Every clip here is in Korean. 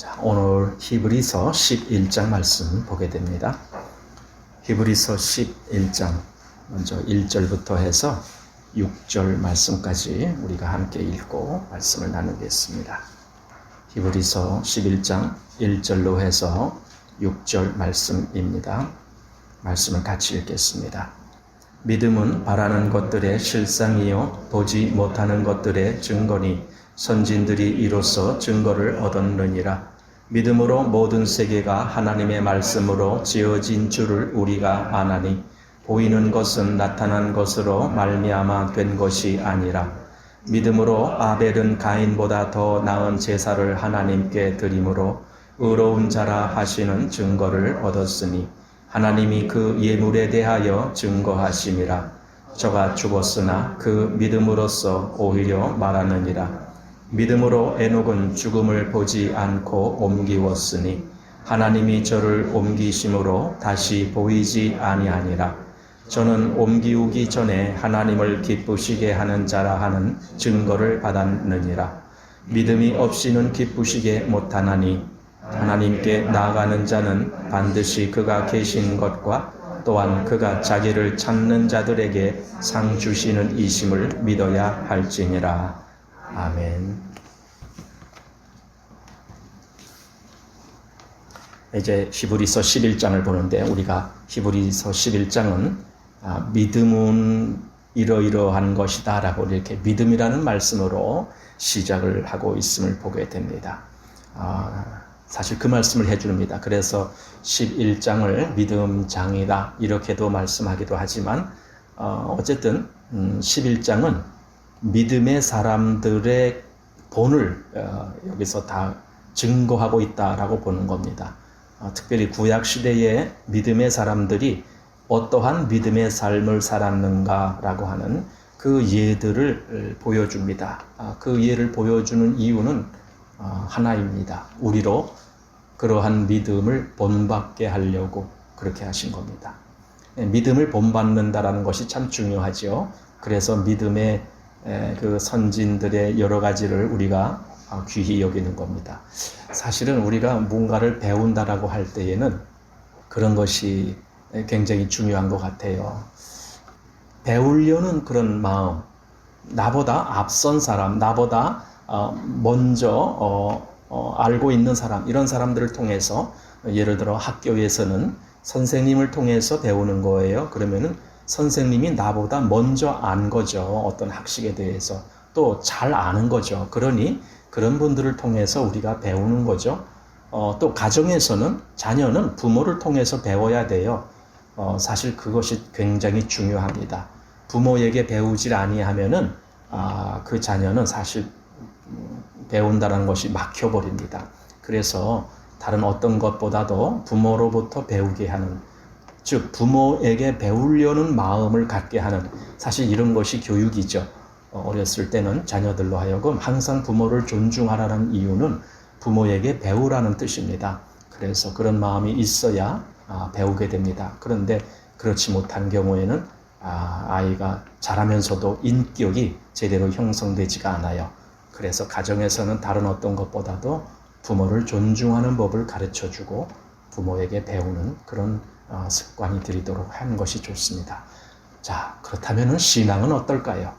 자, 오늘 히브리서 11장 말씀 보게 됩니다. 히브리서 11장 먼저 1절부터 해서 6절 말씀까지 우리가 함께 읽고 말씀을 나누겠습니다. 히브리서 11장 1절로 해서 6절 말씀입니다. 말씀을 같이 읽겠습니다. 믿음은 바라는 것들의 실상이요 보지 못하는 것들의 증거니 선진들이 이로써 증거를 얻었느니라. 믿음으로 모든 세계가 하나님의 말씀으로 지어진 줄을 우리가 아나니 보이는 것은 나타난 것으로 말미암아 된 것이 아니라 믿음으로 아벨은 가인보다 더 나은 제사를 하나님께 드림으로 의로운 자라 하시는 증거를 얻었으니 하나님이 그 예물에 대하여 증거하심이라. 저가 죽었으나 그 믿음으로써 오히려 말하느니라. 믿음으로 에녹은 죽음을 보지 않고 옮기웠으니 하나님이 저를 옮기심으로 다시 보이지 아니하니라. 저는 옮기우기 전에 하나님을 기쁘시게 하는 자라 하는 증거를 받았느니라. 믿음이 없이는 기쁘시게 못하나니 하나님께 나아가는 자는 반드시 그가 계신 것과 또한 그가 자기를 찾는 자들에게 상 주시는 이심을 믿어야 할지니라. 아멘. 이제 히브리서 11장을 보는데 우리가 히브리서 11장은 믿음은 이러이러한 것이다 라고 이렇게 믿음이라는 말씀으로 시작을 하고 있음을 보게 됩니다. 사실 그 말씀을 해줍니다. 그래서 11장을 믿음장이다 이렇게도 말씀하기도 하지만 어쨌든 11장은 믿음의 사람들의 본을 여기서 다 증거하고 있다라고 보는 겁니다. 특별히 구약시대의 믿음의 사람들이 어떠한 믿음의 삶을 살았는가라고 하는 그 예들을 보여줍니다. 그 예를 보여주는 이유는 하나입니다. 우리로 그러한 믿음을 본받게 하려고 그렇게 하신 겁니다. 믿음을 본받는다라는 것이 참 중요하죠. 그래서 믿음의 그 선진들의 여러 가지를 우리가 귀히 여기는 겁니다. 사실은 우리가 뭔가를 배운다라고 할 때에는 그런 것이 굉장히 중요한 것 같아요. 배우려는 그런 마음, 나보다 앞선 사람, 나보다 먼저 알고 있는 사람, 이런 사람들을 통해서 예를 들어 학교에서는 선생님을 통해서 배우는 거예요. 그러면은 선생님이 나보다 먼저 안 거죠. 어떤 학식에 대해서. 또 잘 아는 거죠. 그러니 그런 분들을 통해서 우리가 배우는 거죠. 또 가정에서는 자녀는 부모를 통해서 배워야 돼요. 사실 그것이 굉장히 중요합니다. 부모에게 배우질 아니하면은 그 자녀는 사실 배운다는 것이 막혀버립니다. 그래서 다른 어떤 것보다도 부모로부터 배우게 하는, 즉 부모에게 배우려는 마음을 갖게 하는, 사실 이런 것이 교육이죠. 어렸을 때는 자녀들로 하여금 항상 부모를 존중하라는 이유는 부모에게 배우라는 뜻입니다. 그래서 그런 마음이 있어야 배우게 됩니다. 그런데 그렇지 못한 경우에는 아이가 자라면서도 인격이 제대로 형성되지가 않아요. 그래서 가정에서는 다른 어떤 것보다도 부모를 존중하는 법을 가르쳐주고 부모에게 배우는 그런 습관이 들이도록 하는 것이 좋습니다. 자, 그렇다면 신앙은 어떨까요?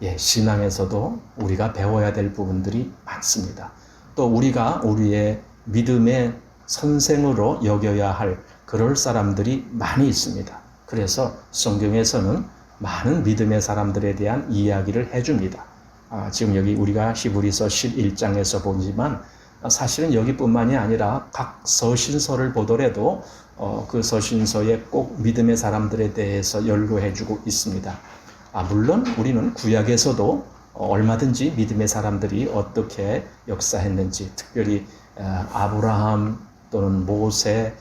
예, 신앙에서도 우리가 배워야 될 부분들이 많습니다. 또 우리가 우리의 믿음의 선생으로 여겨야 할 그럴 사람들이 많이 있습니다. 그래서 성경에서는 많은 믿음의 사람들에 대한 이야기를 해줍니다. 지금 여기 우리가 히브리서 11장에서 보지만 사실은 여기뿐만이 아니라 각 서신서를 보더라도 그 서신서에 꼭 믿음의 사람들에 대해서 연구해주고 있습니다. 물론 우리는 구약에서도 얼마든지 믿음의 사람들이 어떻게 역사했는지, 특별히 아브라함 또는 모세,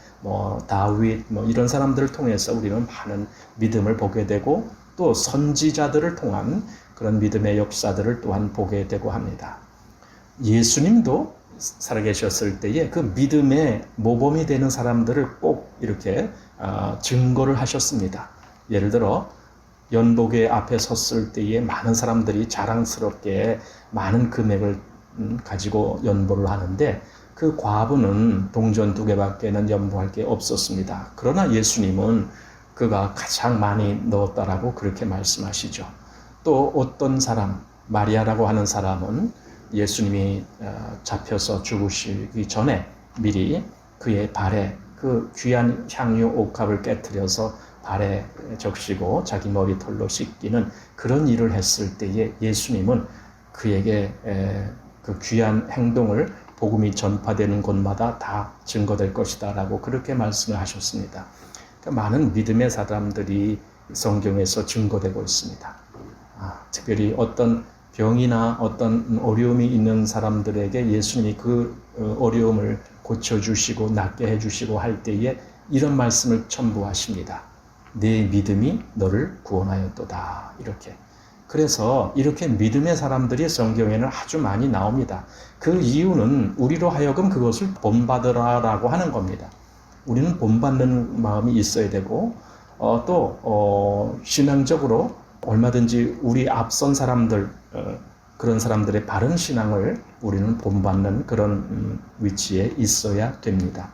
다윗 이런 사람들을 통해서 우리는 많은 믿음을 보게 되고 또 선지자들을 통한 그런 믿음의 역사들을 또한 보게 되고 합니다. 예수님도 살아계셨을 때에 그 믿음의 모범이 되는 사람들을 꼭 이렇게 증거를 하셨습니다. 예를 들어 연복의 앞에 섰을 때에 많은 사람들이 자랑스럽게 많은 금액을 가지고 연보를 하는데 그 과부는 동전 2개밖에는 연보할 게 없었습니다. 그러나 예수님은 그가 가장 많이 넣었다라고 그렇게 말씀하시죠. 또 어떤 사람, 마리아라고 하는 사람은 예수님이 잡혀서 죽으시기 전에 미리 그의 발에 그 귀한 향유 옥합을 깨트려서 발에 적시고 자기 머리털로 씻기는 그런 일을 했을 때에 예수님은 그에게 그 귀한 행동을 복음이 전파되는 곳마다 다 증거될 것이다 라고 그렇게 말씀을 하셨습니다. 그러니까 많은 믿음의 사람들이 성경에서 증거되고 있습니다. 특별히 어떤 병이나 어떤 어려움이 있는 사람들에게 예수님이 그 어려움을 고쳐주시고 낫게 해주시고 할 때에 이런 말씀을 첨부하십니다. 내 믿음이 너를 구원하였도다. 이렇게. 그래서 이렇게 믿음의 사람들이 성경에는 아주 많이 나옵니다. 그 이유는 우리로 하여금 그것을 본받으라라고 하는 겁니다. 우리는 본받는 마음이 있어야 되고 신앙적으로 얼마든지 우리 앞선 사람들 그런 사람들의 바른 신앙을 우리는 본받는 그런 위치에 있어야 됩니다.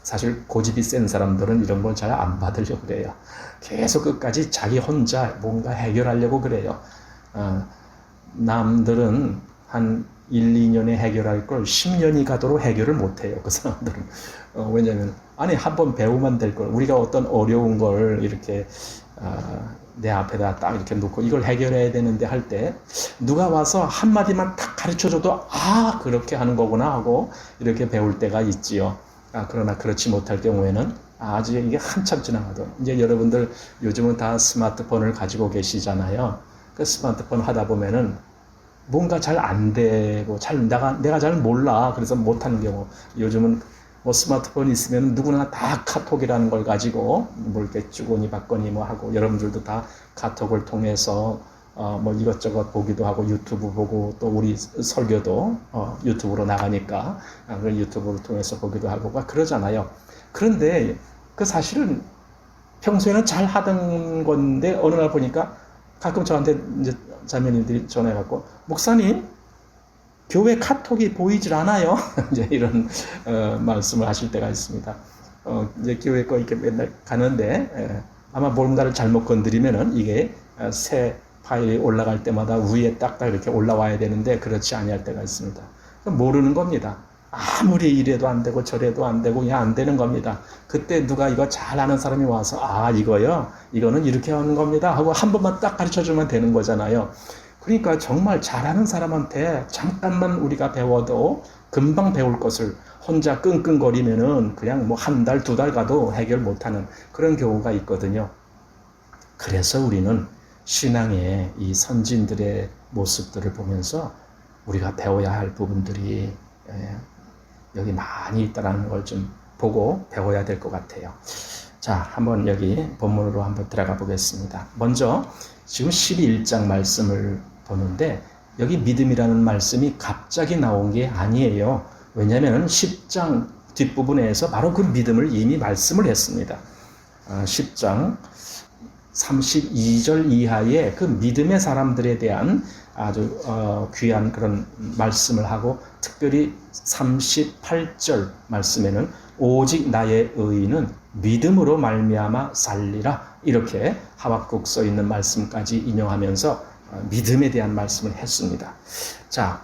사실 고집이 센 사람들은 이런 걸 잘 안 받으려고 그래요. 계속 끝까지 자기 혼자 뭔가 해결하려고 그래요. 남들은 한 1, 2년에 해결할 걸 10년이 가도록 해결을 못해요. 그 사람들은. 왜냐하면 한번 배우면 될 걸. 우리가 어떤 어려운 걸 이렇게 내 앞에다 딱 이렇게 놓고 이걸 해결해야 되는데 할 때 누가 와서 한마디만 딱 가르쳐줘도 그렇게 하는 거구나 하고 이렇게 배울 때가 있지요. 그러나 그렇지 못할 경우에는 아직 이게 한참 지나가도 이제 여러분들 요즘은 다 스마트폰을 가지고 계시잖아요. 그 스마트폰 하다 보면은 뭔가 잘 안 되고 내가 잘 몰라. 그래서 못하는 경우 요즘은 뭐 스마트폰 있으면 누구나 다 카톡이라는 걸 가지고 뭐 이렇게 주거니 받거니 뭐 하고 여러분들도 다 카톡을 통해서 뭐 이것저것 보기도 하고 유튜브 보고 또 우리 설교도 유튜브로 나가니까 그 유튜브를 통해서 보기도 하고 그러잖아요. 그런데 그 사실은 평소에는 잘 하던 건데 어느 날 보니까 가끔 저한테 이제 자매님들이 전화해갖고 목사님 교회 카톡이 보이질 않아요. 이제 이런 말씀을 하실 때가 있습니다. 이제 교회 거 이렇게 맨날 가는데 아마 뭔가를 잘못 건드리면은 이게 새 파일이 올라갈 때마다 위에 딱딱 이렇게 올라와야 되는데 그렇지 아니할 때가 있습니다. 모르는 겁니다. 아무리 이래도 안 되고 저래도 안 되고 그냥 안 되는 겁니다. 그때 누가 이거 잘 아는 사람이 와서 이거요? 이거는 이렇게 하는 겁니다 하고 한 번만 딱 가르쳐주면 되는 거잖아요. 그러니까 정말 잘하는 사람한테 잠깐만 우리가 배워도 금방 배울 것을 혼자 끙끙거리면은 그냥 뭐 한 달, 2달 가도 해결 못하는 그런 경우가 있거든요. 그래서 우리는 신앙의 이 선진들의 모습들을 보면서 우리가 배워야 할 부분들이 여기 많이 있다는 걸 좀 보고 배워야 될 것 같아요. 자, 한번 여기 본문으로 한번 들어가 보겠습니다. 먼저 지금 12장 말씀을 보는데 여기 믿음이라는 말씀이 갑자기 나온 게 아니에요. 왜냐하면 10장 뒷부분에서 바로 그 믿음을 이미 말씀을 했습니다. 10장 32절 이하의 그 믿음의 사람들에 대한 아주 귀한 그런 말씀을 하고 특별히 38절 말씀에는 오직 나의 의인은 믿음으로 말미암아 살리라 이렇게 하박국 써 있는 말씀까지 인용하면서 믿음에 대한 말씀을 했습니다. 자,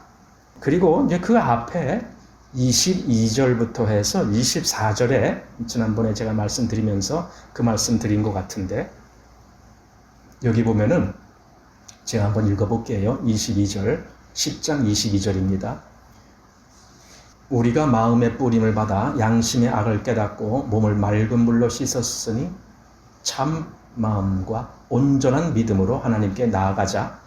그리고 이제 그 앞에 22절부터 해서 24절에 지난번에 제가 말씀드리면서 그 말씀 드린 것 같은데 여기 보면은 제가 한번 읽어볼게요. 22절, 10장 22절입니다. 우리가 마음의 뿌림을 받아 양심의 악을 깨닫고 몸을 맑은 물로 씻었으니 참 마음과 온전한 믿음으로 하나님께 나아가자.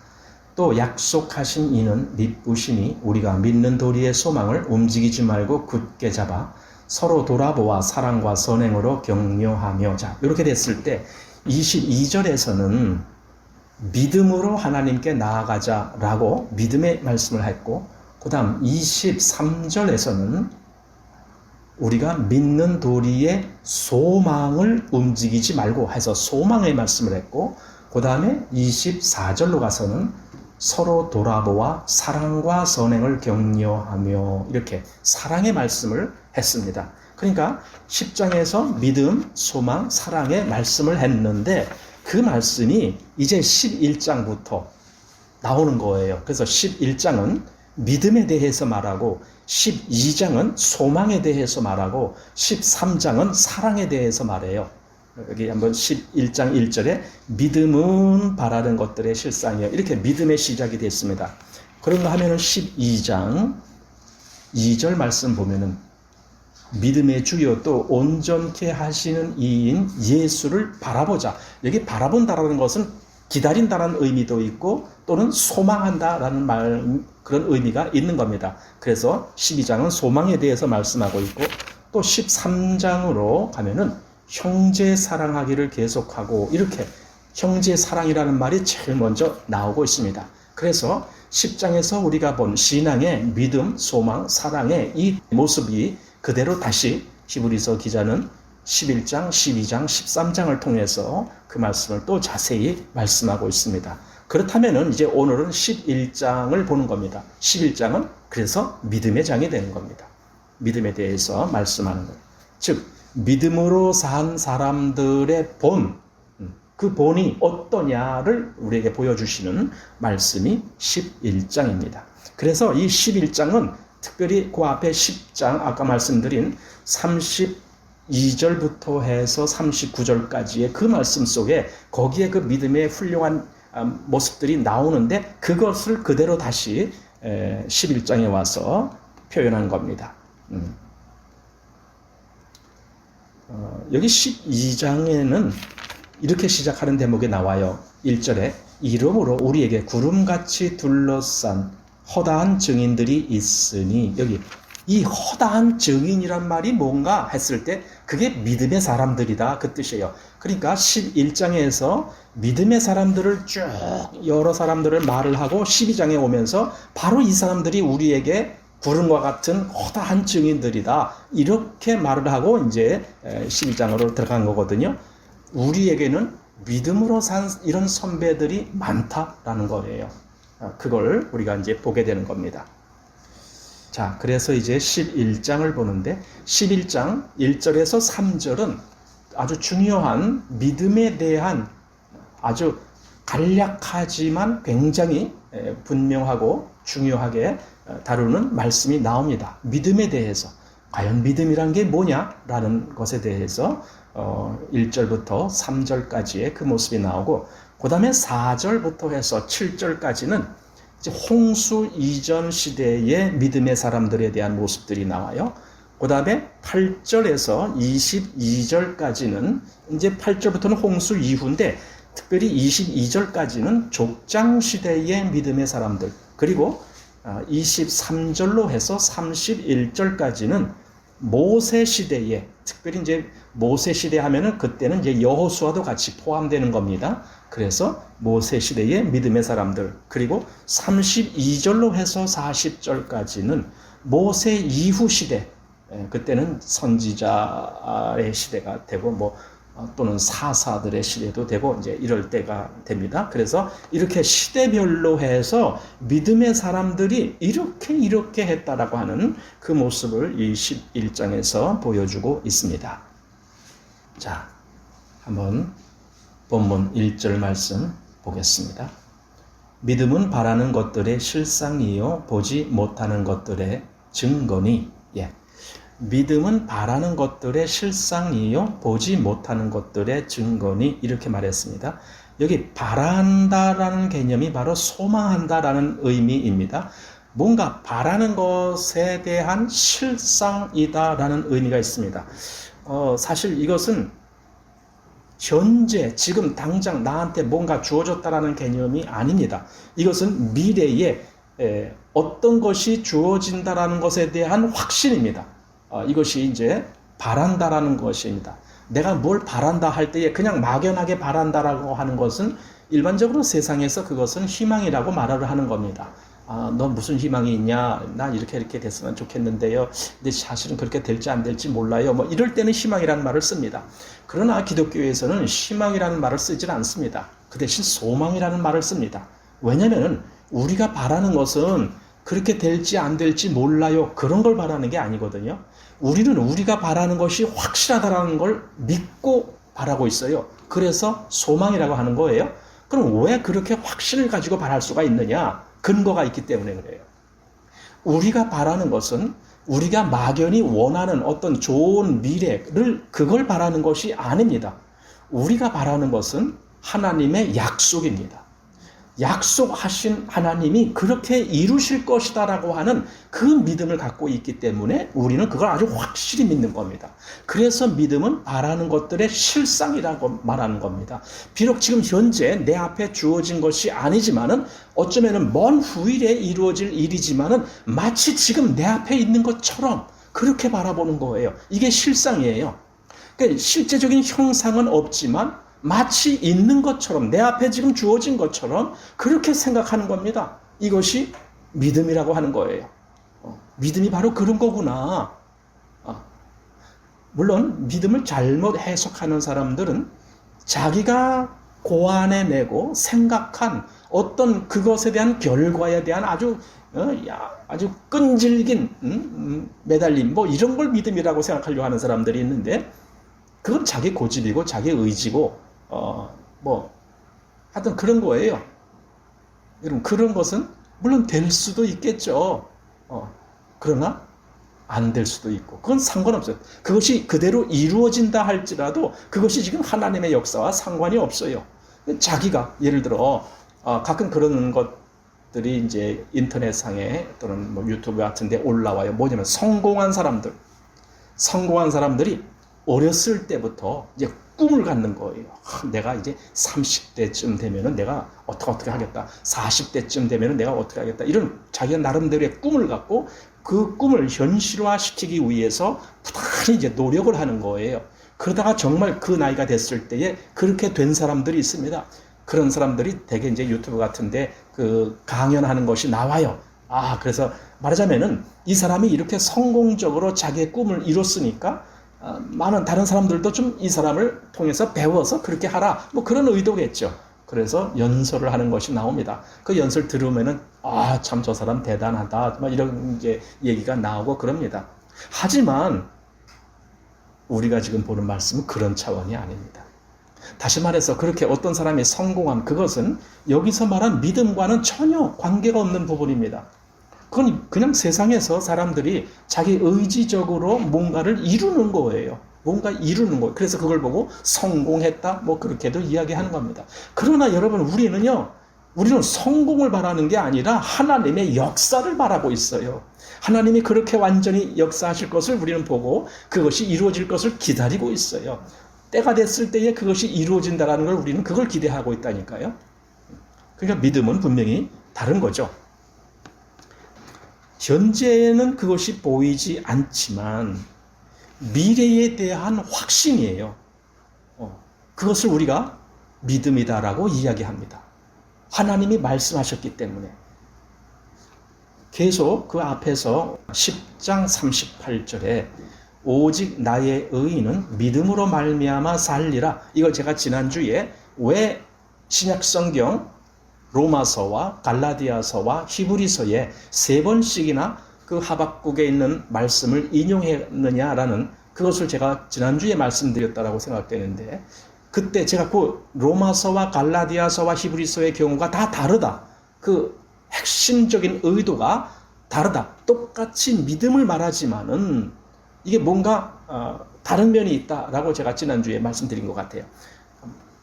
또 약속하신 이는 믿으시니 우리가 믿는 도리의 소망을 움직이지 말고 굳게 잡아 서로 돌아보아 사랑과 선행으로 격려하며. 자, 이렇게 됐을 때 22절에서는 믿음으로 하나님께 나아가자라고 믿음의 말씀을 했고 그 다음 23절에서는 우리가 믿는 도리의 소망을 움직이지 말고 해서 소망의 말씀을 했고 그 다음에 24절로 가서는 서로 돌아보아 사랑과 선행을 격려하며 이렇게 사랑의 말씀을 했습니다. 그러니까 10장에서 믿음, 소망, 사랑의 말씀을 했는데 그 말씀이 이제 11장부터 나오는 거예요. 그래서 11장은 믿음에 대해서 말하고 12장은 소망에 대해서 말하고 13장은 사랑에 대해서 말해요. 여기 한번 11장 1절에 믿음은 바라는 것들의 실상이요. 이렇게 믿음의 시작이 됐습니다. 그런가 하면은 12장 2절 말씀 보면은 믿음의 주요 또 온전케 하시는 이인 예수를 바라보자. 여기 바라본다라는 것은 기다린다라는 의미도 있고 또는 소망한다라는 그런 의미가 있는 겁니다. 그래서 12장은 소망에 대해서 말씀하고 있고 또 13장으로 가면은 형제 사랑하기를 계속하고 이렇게 형제 사랑이라는 말이 제일 먼저 나오고 있습니다. 그래서 10장에서 우리가 본 신앙의 믿음, 소망, 사랑의 이 모습이 그대로 다시 히브리서 기자는 11장, 12장, 13장을 통해서 그 말씀을 또 자세히 말씀하고 있습니다. 그렇다면은 이제 오늘은 11장을 보는 겁니다. 11장은 그래서 믿음의 장이 되는 겁니다. 믿음에 대해서 말씀하는 거예요. 즉 믿음으로 산 사람들의 그 본이 어떠냐를 우리에게 보여주시는 말씀이 11장입니다. 그래서 이 11장은 특별히 그 앞에 10장 아까 말씀드린 32절부터 해서 39절까지의 그 말씀 속에 거기에 그 믿음의 훌륭한 모습들이 나오는데 그것을 그대로 다시 11장에 와서 표현한 겁니다. 여기 12장에는 이렇게 시작하는 대목이 나와요. 1절에 이름으로 우리에게 구름같이 둘러싼 허다한 증인들이 있으니 여기 이 허다한 증인이란 말이 뭔가 했을 때 그게 믿음의 사람들이다 그 뜻이에요. 그러니까 11장에서 믿음의 사람들을 쭉 여러 사람들을 말을 하고 12장에 오면서 바로 이 사람들이 우리에게 구름과 같은 허다한 증인들이다 이렇게 말을 하고 이제 12장으로 들어간 거거든요. 우리에게는 믿음으로 산 이런 선배들이 많다라는 거예요. 그걸 우리가 이제 보게 되는 겁니다. 자, 그래서 이제 11장을 보는데 11장 1절에서 3절은 아주 중요한 믿음에 대한 아주 간략하지만 굉장히 분명하고 중요하게 다루는 말씀이 나옵니다. 믿음에 대해서 과연 믿음이란 게 뭐냐라는 것에 대해서 1절부터 3절까지의 그 모습이 나오고 그 다음에 4절부터 해서 7절까지는 이제 홍수 이전 시대의 믿음의 사람들에 대한 모습들이 나와요. 그 다음에 8절에서 22절까지는 이제 8절부터는 홍수 이후인데 특별히 22절까지는 족장 시대의 믿음의 사람들 그리고 23절로 해서 31절까지는 모세 시대에 특별히 이제 모세 시대 하면은 그때는 이제 여호수아도 같이 포함되는 겁니다. 그래서 모세 시대의 믿음의 사람들 그리고 32절로 해서 40절까지는 모세 이후 시대 그때는 선지자의 시대가 되고 또는 사사들의 시대도 되고 이제 이럴 때가 됩니다. 그래서 이렇게 시대별로 해서 믿음의 사람들이 이렇게 했다라고 하는 그 모습을 이 11장에서 보여주고 있습니다. 자, 한번 본문 1절 말씀 보겠습니다. 믿음은 바라는 것들의 실상이요 보지 못하는 것들의 증거니 믿음은 바라는 것들의 실상이요 보지 못하는 것들의 증거니 이렇게 말했습니다. 여기 바란다라는 개념이 바로 소망한다라는 의미입니다. 뭔가 바라는 것에 대한 실상이다라는 의미가 있습니다. 사실 이것은 현재 지금 당장 나한테 뭔가 주어졌다라는 개념이 아닙니다. 이것은 미래에 어떤 것이 주어진다라는 것에 대한 확신입니다. 이것이 이제 바란다라는 것입니다. 내가 뭘 바란다 할 때에 그냥 막연하게 바란다라고 하는 것은 일반적으로 세상에서 그것은 희망이라고 말을 하는 겁니다. 너 무슨 희망이 있냐? 난 이렇게 됐으면 좋겠는데요. 근데 사실은 그렇게 될지 안 될지 몰라요. 이럴 때는 희망이라는 말을 씁니다. 그러나 기독교에서는 희망이라는 말을 쓰지는 않습니다. 그 대신 소망이라는 말을 씁니다. 왜냐하면 우리가 바라는 것은 그렇게 될지 안 될지 몰라요. 그런 걸 바라는 게 아니거든요. 우리는 우리가 바라는 것이 확실하다는 걸 믿고 바라고 있어요. 그래서 소망이라고 하는 거예요. 그럼 왜 그렇게 확신을 가지고 바랄 수가 있느냐? 근거가 있기 때문에 그래요. 우리가 바라는 것은 우리가 막연히 원하는 어떤 좋은 미래를 그걸 바라는 것이 아닙니다. 우리가 바라는 것은 하나님의 약속입니다. 약속하신 하나님이 그렇게 이루실 것이다라고 하는 그 믿음을 갖고 있기 때문에 우리는 그걸 아주 확실히 믿는 겁니다. 그래서 믿음은 바라는 것들의 실상이라고 말하는 겁니다. 비록 지금 현재 내 앞에 주어진 것이 아니지만은 어쩌면은 먼 후일에 이루어질 일이지만은 마치 지금 내 앞에 있는 것처럼 그렇게 바라보는 거예요. 이게 실상이에요. 그러니까 실제적인 형상은 없지만 마치 있는 것처럼 내 앞에 지금 주어진 것처럼 그렇게 생각하는 겁니다. 이것이 믿음이라고 하는 거예요. 믿음이 바로 그런 거구나. 물론 믿음을 잘못 해석하는 사람들은 자기가 고안해내고 생각한 어떤 그것에 대한 결과에 대한 아주 끈질긴 매달림 뭐 이런 걸 믿음이라고 생각하려고 하는 사람들이 있는데 그건 자기 고집이고 자기 의지고 하여튼 그런 거예요. 여러분, 그런 것은 물론 될 수도 있겠죠. 그러나 안 될 수도 있고, 그건 상관없어요. 그것이 그대로 이루어진다 할지라도 그것이 지금 하나님의 역사와 상관이 없어요. 자기가, 예를 들어, 가끔 그런 것들이 이제 인터넷상에 또는 뭐 유튜브 같은 데 올라와요. 뭐냐면 성공한 사람들이 어렸을 때부터 이제 꿈을 갖는 거예요. 내가 이제 30대쯤 되면은 내가 어떻게 하겠다. 40대쯤 되면은 내가 어떻게 하겠다. 이런 자기가 나름대로의 꿈을 갖고 그 꿈을 현실화시키기 위해서 부단히 이제 노력을 하는 거예요. 그러다가 정말 그 나이가 됐을 때에 그렇게 된 사람들이 있습니다. 그런 사람들이 대개 이제 유튜브 같은데 그 강연하는 것이 나와요. 그래서 말하자면은 이 사람이 이렇게 성공적으로 자기의 꿈을 이뤘으니까 많은 다른 사람들도 좀 이 사람을 통해서 배워서 그렇게 하라. 뭐 그런 의도겠죠. 그래서 연설을 하는 것이 나옵니다. 그 연설 들으면은 참 저 사람 대단하다. 막 이런 이제 얘기가 나오고 그럽니다. 하지만 우리가 지금 보는 말씀은 그런 차원이 아닙니다. 다시 말해서 그렇게 어떤 사람이 성공함 그것은 여기서 말한 믿음과는 전혀 관계가 없는 부분입니다. 그건 그냥 세상에서 사람들이 자기 의지적으로 뭔가를 이루는 거예요. 뭔가 이루는 거예요. 그래서 그걸 보고 성공했다 뭐 그렇게도 이야기하는 겁니다. 그러나 여러분 우리는 성공을 바라는 게 아니라 하나님의 역사를 바라고 있어요. 하나님이 그렇게 완전히 역사하실 것을 우리는 보고 그것이 이루어질 것을 기다리고 있어요. 때가 됐을 때에 그것이 이루어진다는 걸 우리는 그걸 기대하고 있다니까요. 그러니까 믿음은 분명히 다른 거죠. 현재는 그것이 보이지 않지만 미래에 대한 확신이에요. 그것을 우리가 믿음이다라고 이야기합니다. 하나님이 말씀하셨기 때문에. 계속 그 앞에서 10장 38절에 오직 나의 의인은 믿음으로 말미암아 살리라. 이걸 제가 지난주에 왜 신약성경 로마서와 갈라디아서와 히브리서에 3번씩이나 그 하박국에 있는 말씀을 인용했느냐라는 그것을 제가 지난주에 말씀드렸다라고 생각되는데 그때 제가 그 로마서와 갈라디아서와 히브리서의 경우가 다 다르다. 그 핵심적인 의도가 다르다. 똑같이 믿음을 말하지만은 이게 뭔가 다른 면이 있다라고 제가 지난주에 말씀드린 것 같아요.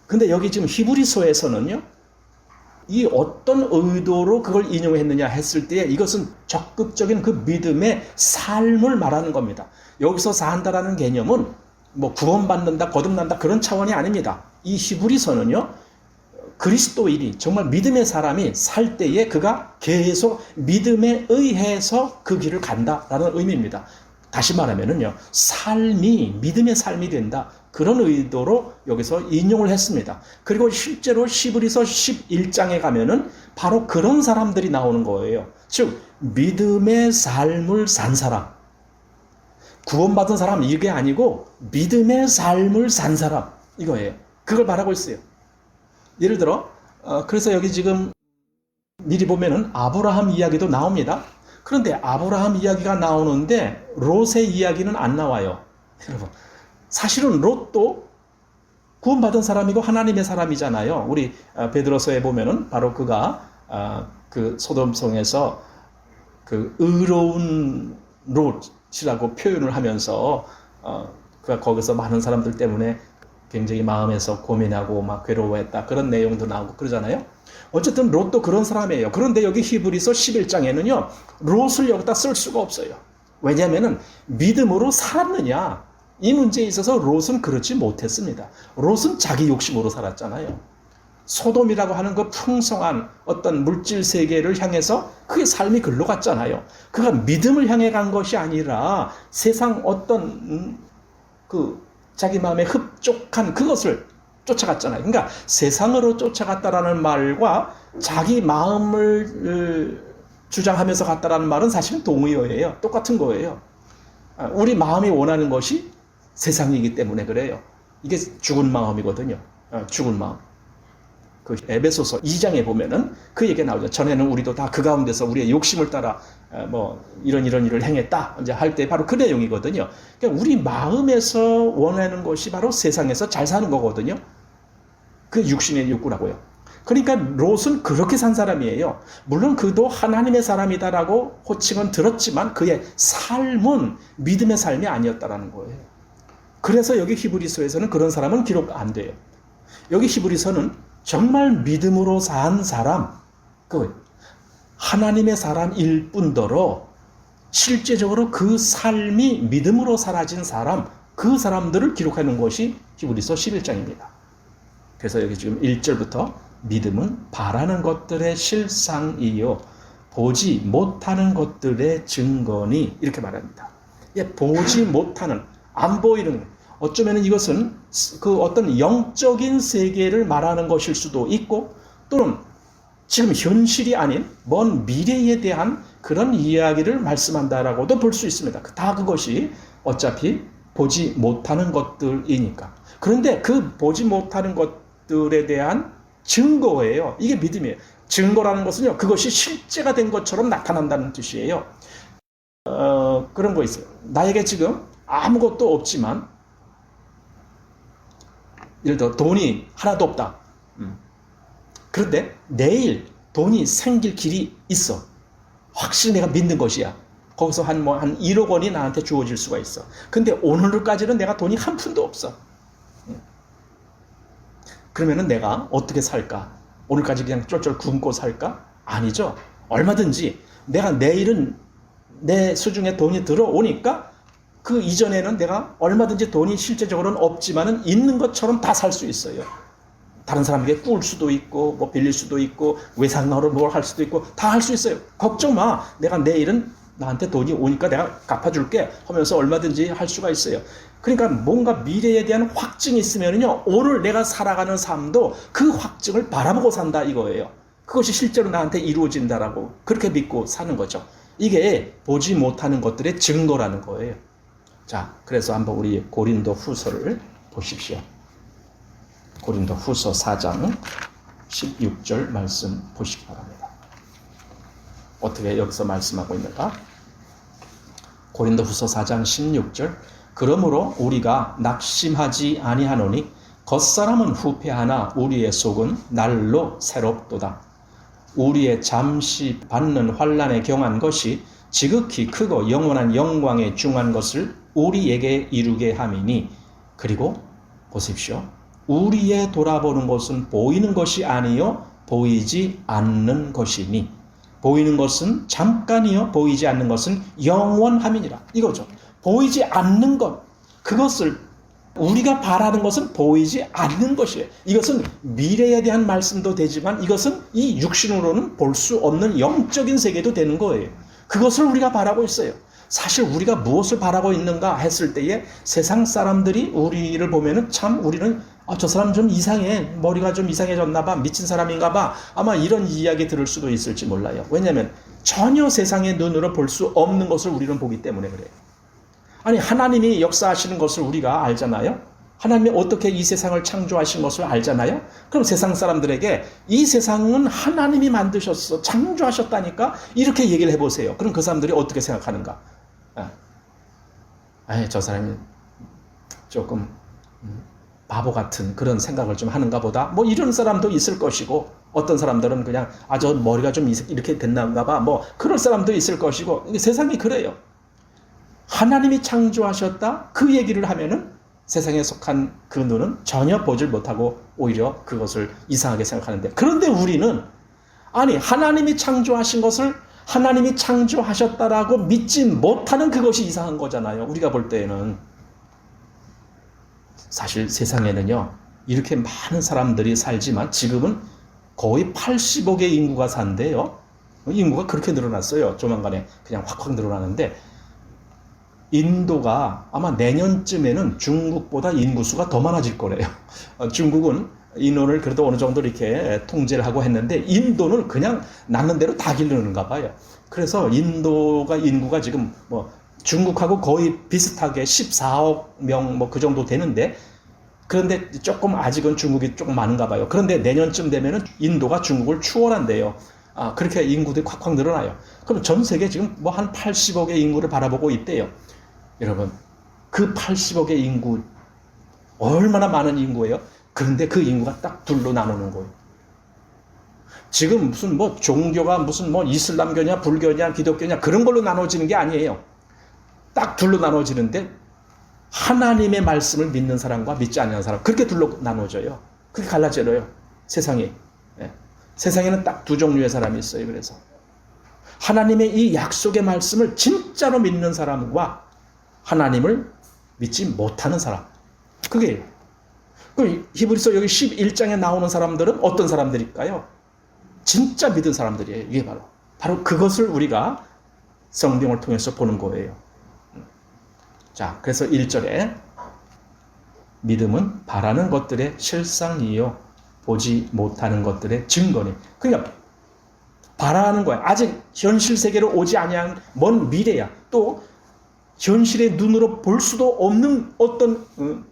근데 여기 지금 히브리서에서는요. 이 어떤 의도로 그걸 인용했느냐 했을 때 이것은 적극적인 그 믿음의 삶을 말하는 겁니다. 여기서 산다라는 개념은 뭐 구원받는다, 거듭난다 그런 차원이 아닙니다. 이 히브리서는요. 그리스도인이 정말 믿음의 사람이 살 때에 그가 계속 믿음에 의해서 그 길을 간다라는 의미입니다. 다시 말하면은요. 삶이 믿음의 삶이 된다. 그런 의도로 여기서 인용을 했습니다. 그리고 실제로 히브리서 11장에 가면은 바로 그런 사람들이 나오는 거예요. 즉 믿음의 삶을 산 사람. 구원받은 사람 이게 아니고 믿음의 삶을 산 사람 이거예요. 그걸 말하고 있어요. 예를 들어 그래서 여기 지금 미리 보면은 아브라함 이야기도 나옵니다. 그런데 아브라함 이야기가 나오는데 롯의 이야기는 안 나와요. 여러분, 사실은 롯도 구원받은 사람이고 하나님의 사람이잖아요. 우리 베드로서에 보면은 바로 그가 그 소돔성에서 그 의로운 롯이라고 표현을 하면서 그가 거기서 많은 사람들 때문에 굉장히 마음에서 고민하고 막 괴로워했다, 그런 내용도 나오고 그러잖아요. 어쨌든 롯도 그런 사람이에요. 그런데 여기 히브리서 11장에는요 롯을 여기다 쓸 수가 없어요. 왜냐하면 믿음으로 살았느냐, 이 문제에 있어서 롯은 그렇지 못했습니다. 롯은 자기 욕심으로 살았잖아요. 소돔이라고 하는 그 풍성한 어떤 물질 세계를 향해서 그의 삶이 글로 갔잖아요. 그가 믿음을 향해 간 것이 아니라 세상 어떤 그 자기 마음에 흡족한 그것을 쫓아갔잖아요. 그러니까 세상으로 쫓아갔다라는 말과 자기 마음을 주장하면서 갔다라는 말은 사실은 동의어예요. 똑같은 거예요. 우리 마음이 원하는 것이 세상이기 때문에 그래요. 이게 죽은 마음이거든요. 죽은 마음. 그 에베소서 2장에 보면은 그 얘기가 나오죠. 전에는 우리도 다 그 가운데서 우리의 욕심을 따라 뭐 이런 일을 행했다 이제 할 때 바로 그 내용이거든요. 그러니까 우리 마음에서 원하는 것이 바로 세상에서 잘 사는 거거든요. 그 육신의 욕구라고요. 그러니까 롯은 그렇게 산 사람이에요. 물론 그도 하나님의 사람이다라고 호칭은 들었지만 그의 삶은 믿음의 삶이 아니었다라는 거예요. 그래서 여기 히브리서에서는 그런 사람은 기록 안 돼요. 여기 히브리서는 정말 믿음으로 산 사람, 그 하나님의 사람일 뿐더러 실제적으로 그 삶이 믿음으로 사라진 사람, 그 사람들을 기록하는 것이 히브리서 11장입니다. 그래서 여기 지금 1절부터 믿음은 바라는 것들의 실상이요 보지 못하는 것들의 증거니, 이렇게 말합니다. 보지 못하는, 안 보이는, 어쩌면 이것은 그 어떤 영적인 세계를 말하는 것일 수도 있고, 또는 지금 현실이 아닌 먼 미래에 대한 그런 이야기를 말씀한다라고도 볼 수 있습니다. 다 그것이 어차피 보지 못하는 것들이니까. 그런데 그 보지 못하는 것들에 대한 증거예요. 이게 믿음이에요. 증거라는 것은요, 그것이 실제가 된 것처럼 나타난다는 뜻이에요. 그런 거 있어요. 나에게 지금 아무것도 없지만, 예를 들어 돈이 하나도 없다. 그런데 내일 돈이 생길 길이 있어. 확실히 내가 믿는 것이야. 거기서 한 1억 원이 나한테 주어질 수가 있어. 근데 오늘까지는 내가 돈이 한 푼도 없어. 그러면은 내가 어떻게 살까? 오늘까지 그냥 쫄쫄 굶고 살까? 아니죠. 얼마든지 내가 내일은 내 수중에 돈이 들어오니까 그 이전에는 내가 얼마든지 돈이 실제적으로는 없지만은 있는 것처럼 다 살 수 있어요. 다른 사람에게 꿀 수도 있고, 뭐 빌릴 수도 있고, 외상으로 뭘 할 수도 있고, 다 할 수 있어요. 걱정 마. 내가 내일은 나한테 돈이 오니까 내가 갚아줄게 하면서 얼마든지 할 수가 있어요. 그러니까 뭔가 미래에 대한 확증이 있으면요, 오늘 내가 살아가는 삶도 그 확증을 바라보고 산다 이거예요. 그것이 실제로 나한테 이루어진다라고 그렇게 믿고 사는 거죠. 이게 보지 못하는 것들의 증거라는 거예요. 자, 그래서 한번 우리 고린도 후서를 보십시오. 고린도 후서 4장 16절 말씀 보시기 바랍니다. 어떻게 여기서 말씀하고 있는가? 고린도 후서 4장 16절. 그러므로 우리가 낙심하지 아니하노니 겉사람은 후패하나 우리의 속은 날로 새롭도다. 우리의 잠시 받는 환난에 경한 것이 지극히 크고 영원한 영광에 중한 것을 우리에게 이루게 함이니, 그리고 보십시오. 우리의 돌아보는 것은 보이는 것이 아니요 보이지 않는 것이니, 보이는 것은 잠깐이요 보이지 않는 것은 영원함이니라. 이거죠. 보이지 않는 것, 그것을 우리가 바라는 것은 보이지 않는 것이에요. 이것은 미래에 대한 말씀도 되지만 이것은 이 육신으로는 볼 수 없는 영적인 세계도 되는 거예요. 그것을 우리가 바라고 있어요. 사실 우리가 무엇을 바라고 있는가 했을 때에 세상 사람들이 우리를 보면은 참 우리는 저 사람 좀 이상해, 머리가 좀 이상해졌나 봐, 미친 사람인가 봐, 아마 이런 이야기 들을 수도 있을지 몰라요. 왜냐하면 전혀 세상의 눈으로 볼 수 없는 것을 우리는 보기 때문에 그래요. 아니, 하나님이 역사하시는 것을 우리가 알잖아요. 하나님이 어떻게 이 세상을 창조하신 것을 알잖아요. 그럼 세상 사람들에게 이 세상은 하나님이 만드셨어, 창조하셨다니까, 이렇게 얘기를 해보세요. 그럼 그 사람들이 어떻게 생각하는가? 저 사람이 조금 바보 같은 그런 생각을 좀 하는가 보다, 뭐 이런 사람도 있을 것이고, 어떤 사람들은 그냥 저 머리가 좀 이렇게 됐나가 봐, 뭐 그럴 사람도 있을 것이고, 세상이 그래요. 하나님이 창조하셨다 그 얘기를 하면은 세상에 속한 그 눈은 전혀 보질 못하고 오히려 그것을 이상하게 생각하는데, 그런데 우리는 아니 하나님이 창조하신 것을 하나님이 창조하셨다라고 믿지 못하는 그것이 이상한 거잖아요. 우리가 볼 때에는. 사실 세상에는요 이렇게 많은 사람들이 살지만 지금은 거의 80억의 인구가 산대요. 인구가 그렇게 늘어났어요. 조만간에 그냥 확확 늘어나는데, 인도가 아마 내년쯤에는 중국보다 인구수가 더 많아질 거래요. 중국은 인원을 그래도 어느 정도 이렇게 통제를 하고 했는데, 인도는 그냥 낳는 대로 다 기르는가 봐요. 그래서 인도가 인구가 지금 뭐 중국하고 거의 비슷하게 14억 명 뭐 그 정도 되는데, 그런데 조금 아직은 중국이 조금 많은가 봐요. 그런데 내년쯤 되면은 인도가 중국을 추월한대요. 그렇게 인구들이 콱콱 늘어나요. 그럼 전 세계 지금 뭐 한 80억의 인구를 바라보고 있대요. 여러분, 그 80억의 인구 얼마나 많은 인구예요? 그런데 그 인구가 딱 둘로 나누는 거예요. 지금 무슨 뭐 종교가 무슨 뭐 이슬람교냐 불교냐 기독교냐 그런 걸로 나눠지는 게 아니에요. 딱 둘로 나눠지는데, 하나님의 말씀을 믿는 사람과 믿지 않는 사람, 그렇게 둘로 나눠져요. 그렇게 갈라져요, 세상이. 세상에는 딱 두 종류의 사람이 있어요. 그래서 하나님의 이 약속의 말씀을 진짜로 믿는 사람과 하나님을 믿지 못하는 사람, 그게요. 그 히브리서 여기 11장에 나오는 사람들은 어떤 사람들일까요? 진짜 믿은 사람들이에요. 이게 바로 그것을 우리가 성경을 통해서 보는 거예요. 자, 그래서 1절에 믿음은 바라는 것들의 실상이요 보지 못하는 것들의 증거니. 그러니까 바라는 거야. 아직 현실 세계로 오지 아니한 먼 미래야. 또 현실의 눈으로 볼 수도 없는 어떤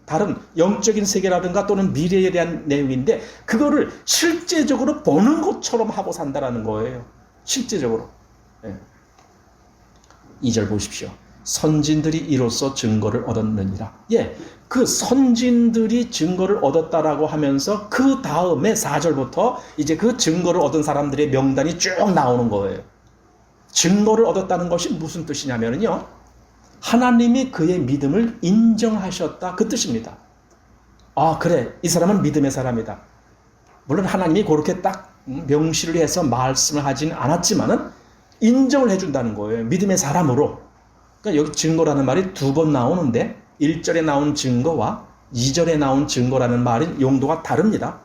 다른 영적인 세계라든가 또는 미래에 대한 내용인데, 그거를 실제적으로 보는 것처럼 하고 산다라는 거예요. 실제적으로. 2절 보십시오. 선진들이 이로써 증거를 얻었느니라. 그 선진들이 증거를 얻었다라고 하면서 그 다음에 4절부터 이제 그 증거를 얻은 사람들의 명단이 쭉 나오는 거예요. 증거를 얻었다는 것이 무슨 뜻이냐면요, 하나님이 그의 믿음을 인정하셨다, 그 뜻입니다. 그래, 이 사람은 믿음의 사람이다. 물론 하나님이 그렇게 딱 명시를 해서 말씀을 하진 않았지만은 인정을 해준다는 거예요. 믿음의 사람으로. 그러니까 여기 증거라는 말이 두 번 나오는데, 1절에 나온 증거와 2절에 나온 증거라는 말인 용도가 다릅니다.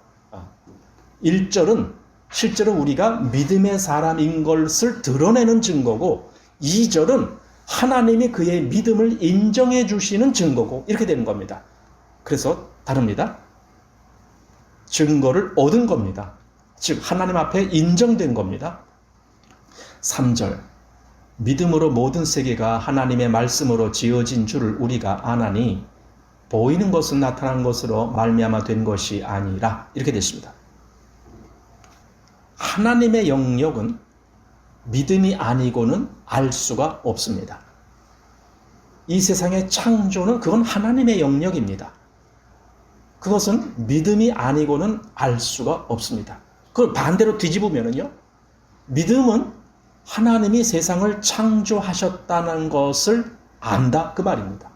1절은 실제로 우리가 믿음의 사람인 것을 드러내는 증거고, 2절은 하나님이 그의 믿음을 인정해 주시는 증거고, 이렇게 되는 겁니다. 그래서 다릅니다. 증거를 얻은 겁니다. 즉 하나님 앞에 인정된 겁니다. 3절, 믿음으로 모든 세계가 하나님의 말씀으로 지어진 줄을 우리가 아나니 보이는 것은 나타난 것으로 말미암아 된 것이 아니라, 이렇게 됐습니다. 하나님의 영역은 믿음이 아니고는 알 수가 없습니다. 이 세상의 창조는 그건 하나님의 영역입니다. 그것은 믿음이 아니고는 알 수가 없습니다. 그걸 반대로 뒤집으면요, 믿음은 하나님이 세상을 창조하셨다는 것을 안다, 그 말입니다.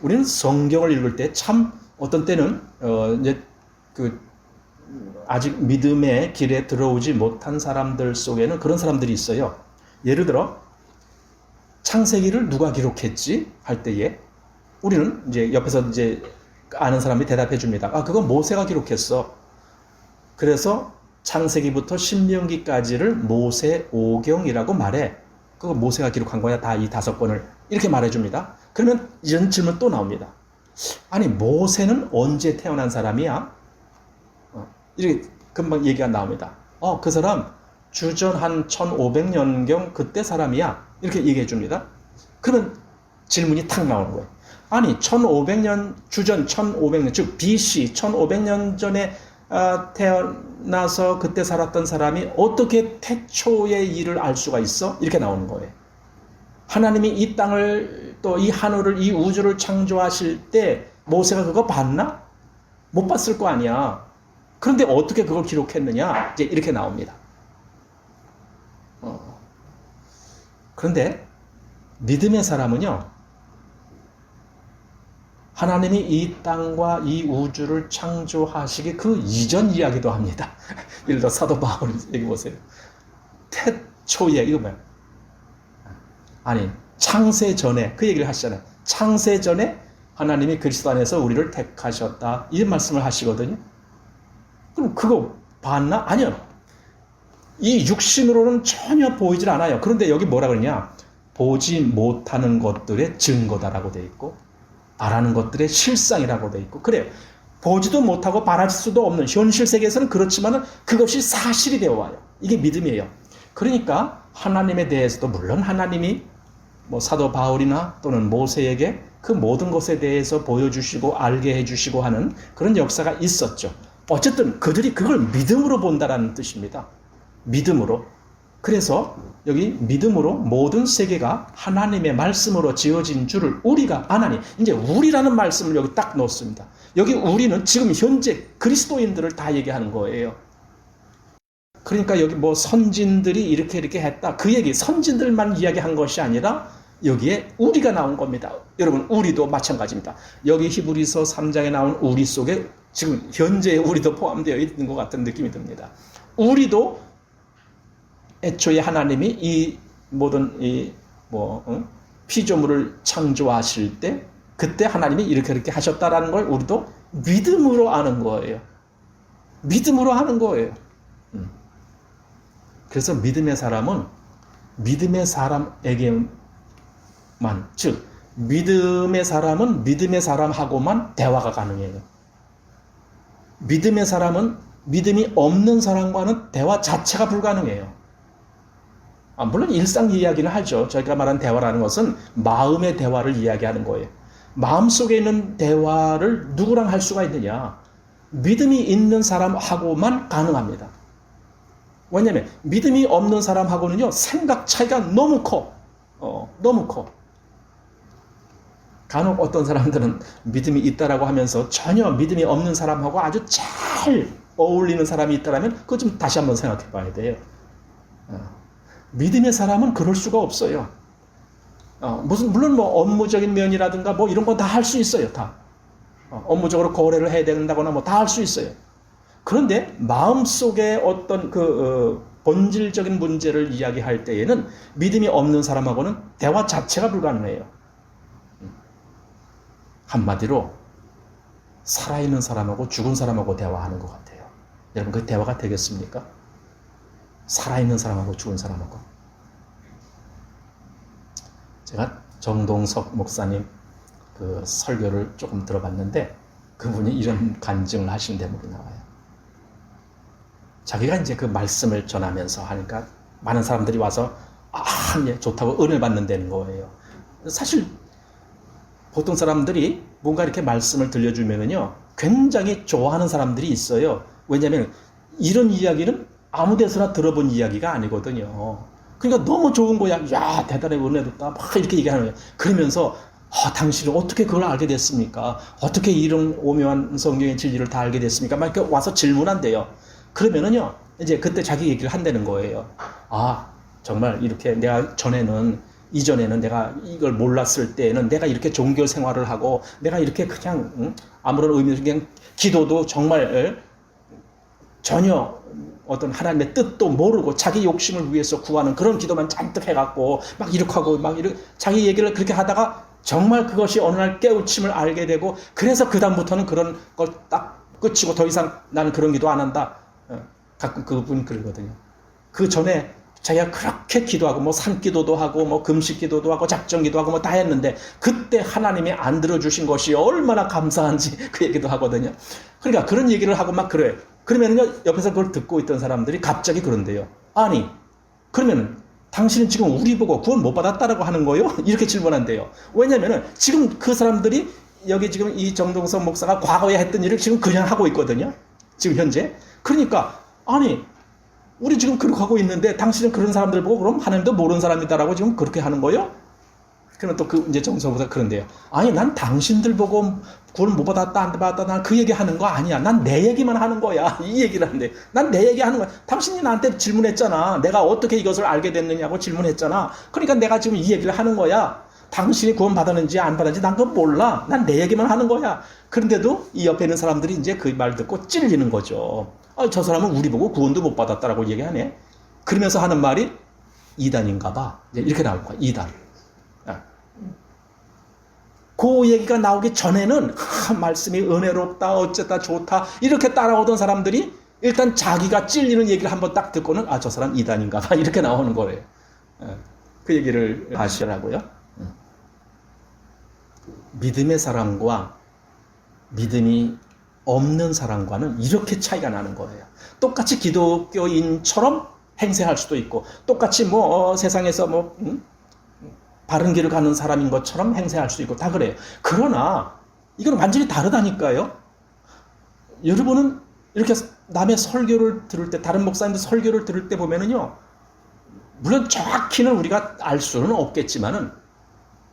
우리는 성경을 읽을 때 참 어떤 때는 이제 아직 믿음의 길에 들어오지 못한 사람들 속에는 그런 사람들이 있어요. 예를 들어 창세기를 누가 기록했지 할 때에 우리는 이제 옆에서 이제 아는 사람이 대답해 줍니다. 그건 모세가 기록했어. 그래서 창세기부터 신명기까지를 모세오경이라고 말해. 그거 모세가 기록한 거야, 다 이 5권을. 이렇게 말해줍니다. 그러면 이런 질문 또 나옵니다. 아니, 모세는 언제 태어난 사람이야? 이렇게 금방 얘기가 나옵니다. 그 사람 주전 한 1500년경 그때 사람이야. 이렇게 얘기해 줍니다. 그러면 질문이 탁 나오는 거예요. 아니 1500년 주전 1500년 즉 BC 1500년 전에 태어나서 그때 살았던 사람이 어떻게 태초의 일을 알 수가 있어? 이렇게 나오는 거예요. 하나님이 이 땅을 또 이 하늘을 이 우주를 창조하실 때 모세가 그거 봤나? 못 봤을 거 아니야. 그런데 어떻게 그걸 기록했느냐? 이제 이렇게 나옵니다. 그런데 믿음의 사람은요, 하나님이 이 땅과 이 우주를 창조하시기 그 이전 이야기도 합니다. 예를 들어 사도 바울 얘기 보세요. 태초에 이거 뭐야? 아니 창세 전에 그 얘기를 하시잖아요. 창세 전에 하나님이 그리스도 안에서 우리를 택하셨다 이 말씀을 하시거든요. 그럼 그거 봤나? 아니요. 이 육신으로는 전혀 보이질 않아요. 그런데 여기 뭐라 그러냐? 보지 못하는 것들의 증거다라고 되어 있고 바라는 것들의 실상이라고 되어 있고 그래요. 보지도 못하고 바랄 수도 없는 현실 세계에서는 그렇지만 그것이 사실이 되어 와요. 이게 믿음이에요. 그러니까 하나님에 대해서도 물론 하나님이 뭐 사도 바울이나 또는 모세에게 그 모든 것에 대해서 보여주시고 알게 해주시고 하는 그런 역사가 있었죠. 어쨌든 그들이 그걸 믿음으로 본다라는 뜻입니다. 믿음으로. 그래서 여기 믿음으로 모든 세계가 하나님의 말씀으로 지어진 줄을 우리가 아나니 이제 우리라는 말씀을 여기 딱 넣습니다. 여기 우리는 지금 현재 그리스도인들을 다 얘기하는 거예요. 그러니까 여기 뭐 선진들이 이렇게 했다. 그 얘기 선진들만 이야기한 것이 아니라 여기에 우리가 나온 겁니다. 여러분 우리도 마찬가지입니다. 여기 히브리서 3장에 나온 우리 속에 지금 현재의 우리도 포함되어 있는 것 같은 느낌이 듭니다. 우리도 애초에 하나님이 이 모든 피조물을 창조하실 때 그때 하나님이 이렇게 하셨다라는 걸 우리도 믿음으로 아는 거예요. 믿음으로 하는 거예요. 그래서 믿음의 사람은 믿음의 사람에게만 즉 믿음의 사람은 믿음의 사람하고만 대화가 가능해요. 믿음의 사람은 믿음이 없는 사람과는 대화 자체가 불가능해요. 물론 일상 이야기는 하죠. 저희가 말한 대화라는 것은 마음의 대화를 이야기하는 거예요. 마음속에 있는 대화를 누구랑 할 수가 있느냐? 믿음이 있는 사람하고만 가능합니다. 왜냐하면 믿음이 없는 사람하고는요 생각 차이가 너무 커. 너무 커. 간혹 어떤 사람들은 믿음이 있다라고 하면서 전혀 믿음이 없는 사람하고 아주 잘 어울리는 사람이 있다라면 그거 좀 다시 한번 생각해 봐야 돼요. 믿음의 사람은 그럴 수가 없어요. 물론 뭐 업무적인 면이라든가 뭐 이런 거 다 할 수 있어요. 다. 업무적으로 거래를 해야 된다거나 뭐 다 할 수 있어요. 그런데 마음속에 어떤 본질적인 문제를 이야기할 때에는 믿음이 없는 사람하고는 대화 자체가 불가능해요. 한마디로 살아있는 사람하고 죽은 사람하고 대화하는 것 같아요. 여러분 그 대화가 되겠습니까? 살아있는 사람하고 죽은 사람하고. 제가 정동석 목사님 그 설교를 조금 들어봤는데 그분이 이런 간증을 하신 대목이 나와요. 자기가 이제 그 말씀을 전하면서 하니까 많은 사람들이 와서 예, 좋다고 은혜 받는다는 거예요. 사실 보통 사람들이 뭔가 이렇게 말씀을 들려주면은요 굉장히 좋아하는 사람들이 있어요. 왜냐하면 이런 이야기는 아무 데서나 들어본 이야기가 아니거든요. 그러니까 너무 좋은 거야. 야 대단해 은혜 듣다 막 이렇게 얘기하는 거예요. 그러면서 당신은 어떻게 그걸 알게 됐습니까? 어떻게 이런 오묘한 성경의 진리를 다 알게 됐습니까? 막 이렇게 와서 질문한대요. 그러면은요 이제 그때 자기 얘기를 한다는 거예요. 정말 이렇게 내가 이전에는 내가 이걸 몰랐을 때에는 내가 이렇게 종교 생활을 하고 내가 이렇게 그냥 아무런 의미 없이 그냥 기도도 정말 전혀 어떤 하나님의 뜻도 모르고 자기 욕심을 위해서 구하는 그런 기도만 잔뜩 해갖고 막 이렇게 하고 막 이렇게 자기 얘기를 그렇게 하다가 정말 그것이 어느 날 깨우침을 알게 되고 그래서 그다음부터는 그런 걸 딱 끝이고 더 이상 나는 그런 기도 안 한다. 가끔 그분 그러거든요. 그 전에 자기가 그렇게 기도하고 뭐 산기도도 하고 뭐 금식기도도 하고 작정기도 하고 뭐 다 했는데 그때 하나님이 안 들어주신 것이 얼마나 감사한지 그 얘기도 하거든요. 그러니까 그런 얘기를 하고 막 그래요. 그러면요 옆에서 그걸 듣고 있던 사람들이 갑자기 그런데요. 아니 그러면 당신은 지금 우리 보고 구원 못 받았다라고 하는 거요? 이렇게 질문한대요. 왜냐면은 지금 그 사람들이 여기 지금 이 정동석 목사가 과거에 했던 일을 지금 그냥 하고 있거든요. 지금 현재. 그러니까 아니 우리 지금 그렇게 하고 있는데 당신은 그런 사람들 보고 그럼 하나님도 모르는 사람이다라고 지금 그렇게 하는 거요? 그러면 또 그 이제 정동석 목사가 그런데요. 아니 난 당신들 보고 구원 못 받았다 안 받았다 난 그 얘기 하는 거 아니야. 난 내 얘기만 하는 거야. 이 얘기를 하는데 난 내 얘기 하는 거야. 당신이 나한테 질문했잖아. 내가 어떻게 이것을 알게 됐느냐고 질문했잖아. 그러니까 내가 지금 이 얘기를 하는 거야. 당신이 구원 받았는지 안 받았는지 난 그건 몰라. 난 내 얘기만 하는 거야. 그런데도 이 옆에 있는 사람들이 이제 그 말 듣고 찔리는 거죠. 아, 저 사람은 우리 보고 구원도 못 받았다라고 얘기하네. 그러면서 하는 말이 이단인가 봐. 이렇게 나올 거야. 이단. 그 얘기가 나오기 전에는 말씀이 은혜롭다 어쨌다 좋다 이렇게 따라오던 사람들이 일단 자기가 찔리는 얘기를 한번 딱 듣고는 아, 저 사람 이단인가 봐 이렇게 나오는 거래요. 그 얘기를 하시라고요. 믿음의 사람과 믿음이 없는 사람과는 이렇게 차이가 나는 거예요. 똑같이 기독교인처럼 행세할 수도 있고 똑같이 세상에서 바른 길을 가는 사람인 것처럼 행세할 수 있고 다 그래요. 그러나 이건 완전히 다르다니까요. 여러분은 이렇게 남의 설교를 들을 때 다른 목사님들 설교를 들을 때 보면은요. 물론 정확히는 우리가 알 수는 없겠지만은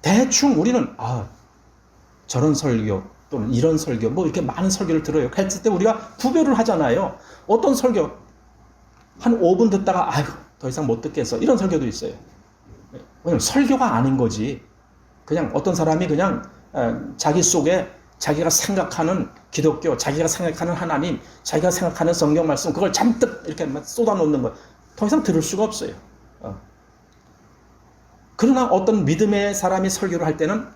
대충 우리는 저런 설교 또는 이런 설교 이렇게 많은 설교를 들어요. 했을 때 우리가 구별을 하잖아요. 어떤 설교 한 5분 듣다가 더 이상 못 듣겠어. 이런 설교도 있어요. 왜냐면 설교가 아닌 거지. 그냥 어떤 사람이 그냥 자기 속에 자기가 생각하는 기독교, 자기가 생각하는 하나님, 자기가 생각하는 성경 말씀 그걸 잔뜩 이렇게 쏟아놓는 거 더 이상 들을 수가 없어요. 그러나 어떤 믿음의 사람이 설교를 할 때는